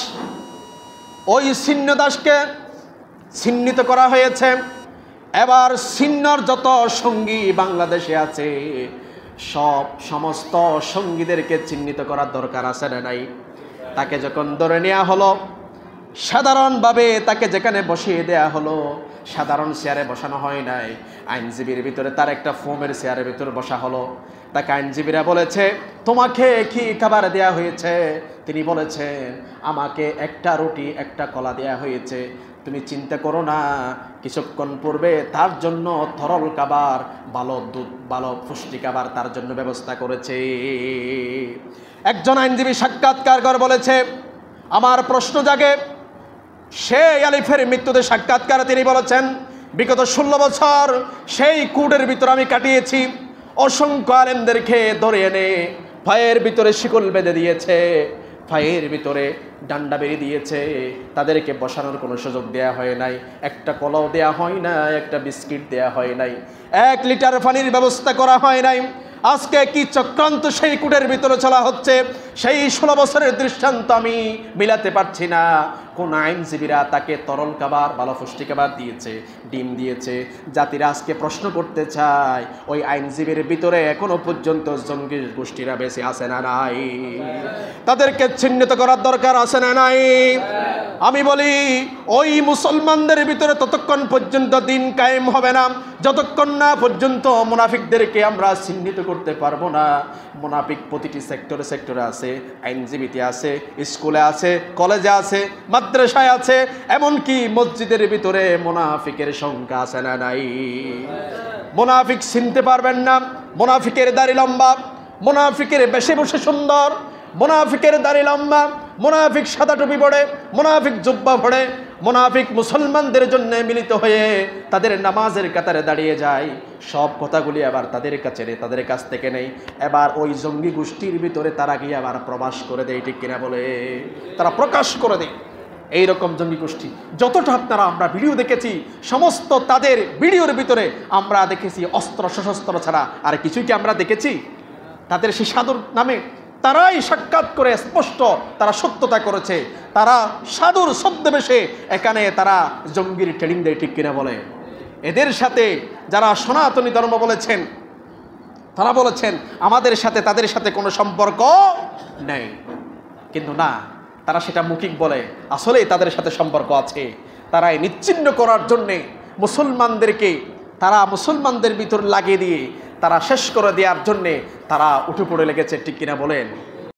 ওই ছিন্নদাসকে চিহ্নিত করা হয়েছে। এবার ছিন্নর যত সঙ্গী বাংলাদেশে আছে, সমস্ত সঙ্গীদেরকে চিহ্নিত করার দরকার আছে না নাই? তাকে যখন ধরে নেওয়া হলো, সাধারণভাবে তাকে যেখানে বসিয়ে দেয়া হলো, সাধারণ চেয়ারে বসানো হয় নাই, আইনজীবীর ভিতরে তার একটা ফোমের চেয়ারের ভিতরে বসা হলো। তাকে আইনজীবীরা বলেছে, তোমাকে কি খাবার দেয়া হয়েছে? তিনি বলেছেন, আমাকে একটা রুটি একটা কলা দেয়া হয়েছে। তুমি চিন্তা করো না, কিছুক্ষণ পূর্বে তার জন্য তরল খাবার, ভালো দুধ, ভালো পুষ্টি খাবার তার জন্য ব্যবস্থা করেছে। একজন আইনজীবী সাক্ষাৎকার করে বলেছে, আমার প্রশ্ন জাগে, সেই আলিফের মৃত্যুতে সাক্ষাৎকারে তিনি বলেছেন, বিগত 16 বছর সেই কুটের ভিতরে আমি কাটিয়েছি। অসংখ্য আলেমদেরকে ধরে এনে পায়ের ভিতরে শিকল বেঁধে দিয়েছে, পায়ের ভিতরে ডান্ডা বেরিয়ে দিয়েছে, তাদেরকে বসানোর কোনো সুযোগ দেয়া হয় নাই, একটা কলাও দেয়া হয় না, একটা বিস্কিট দেয়া হয় নাই, 1 লিটার পানির ব্যবস্থা করা হয় নাই। আজকে কি চক্রান্ত সেই কুটের ভিতরে চলা হচ্ছে, সেই 16 বছরের দৃষ্টান্ত আমি মিলাতে পারছি না। কোন আইনজীবীরা তাকে তরল খাবার, ভালো পুষ্টি খাবার দিয়েছে, ডিম দিয়েছে? জাতিরা আজকে প্রশ্ন করতে চায়, ওই আইনজীবীর ভিতরে এখনো পর্যন্ত জঙ্গি গোষ্ঠীরা বেশি আছে না নাই? তাদেরকে চিহ্নিত করার দরকার আছে না নাই? আমি বলি, ওই মুসলমানদের ভিতরে ততক্ষণ পর্যন্ত দিন কায়েম হবে না, যতক্ষণ না পর্যন্ত মুনাফিকদেরকে আমরা চিহ্নিত করতে পারবো না। মুনাফিক প্রতিটি সেক্টরে আছে, আইনজীবীতে আছে, স্কুলে আছে, কলেজে আছে, মাদ্রাসায় আছে, এমনকি মসজিদের ভিতরে মুনাফিকের সংখ্যা আছে না নাই? মুনাফিক চিনতে পারবেন না। মুনাফিকের দাড়ি লম্বা, মুনাফিকের বেশে বসে সুন্দর, মুনাফিকের দাড়ি লম্বা, মুনাফিক সাদা টুপি পড়ে, মুনাফিক জুব্বা পড়ে, মুনাফিক মুসলমানদের জন্য মিলিত হয়ে তাদের নামাজের কাতারে দাঁড়িয়ে যায়। সব কথাগুলি আবার তাদের কাছে নেই, তাদের কাছ থেকে নেই। এবার ওই জঙ্গি গোষ্ঠীর ভিতরে তারা গিয়ে আবার প্রকাশ করে দেয়, ঠিক কিনা বলে? তারা প্রকাশ করে দেয়। এইরকম জঙ্গি গোষ্ঠী যতটা আপনারা আমরা ভিডিও দেখেছি, সমস্ত তাদের ভিডিওর ভিতরে আমরা দেখেছি অস্ত্র সশস্ত্র ছাড়া আর কিছুই কি আমরা দেখেছি? তাদের সেই সাধুর নামে তারাই সাক্ষাৎ করে স্পষ্ট তারা সত্যতা করেছে। তারা সাধুর ছদ্মবেশে এখানে তারা জঙ্গির ট্রেনিং দেয়, ঠিক কিনা বলে? এদের সাথে যারা সনাতনী ধর্ম বলেছেন, তারা বলেছেন আমাদের সাথে তাদের সাথে কোনো সম্পর্ক নেই, কিন্তু না, তারা সেটা মৌখিক বলে, আসলেই তাদের সাথে সম্পর্ক আছে। তারা নিচ্ছিন্ন করার জন্যে মুসলমানদেরকে, তারা মুসলমানদের ভিতর লাগিয়ে দিয়ে তারা শেষ করে দেওয়ার জন্যে তারা উঠে পড়ে লেগেছে, ঠিক কিনা বলেন?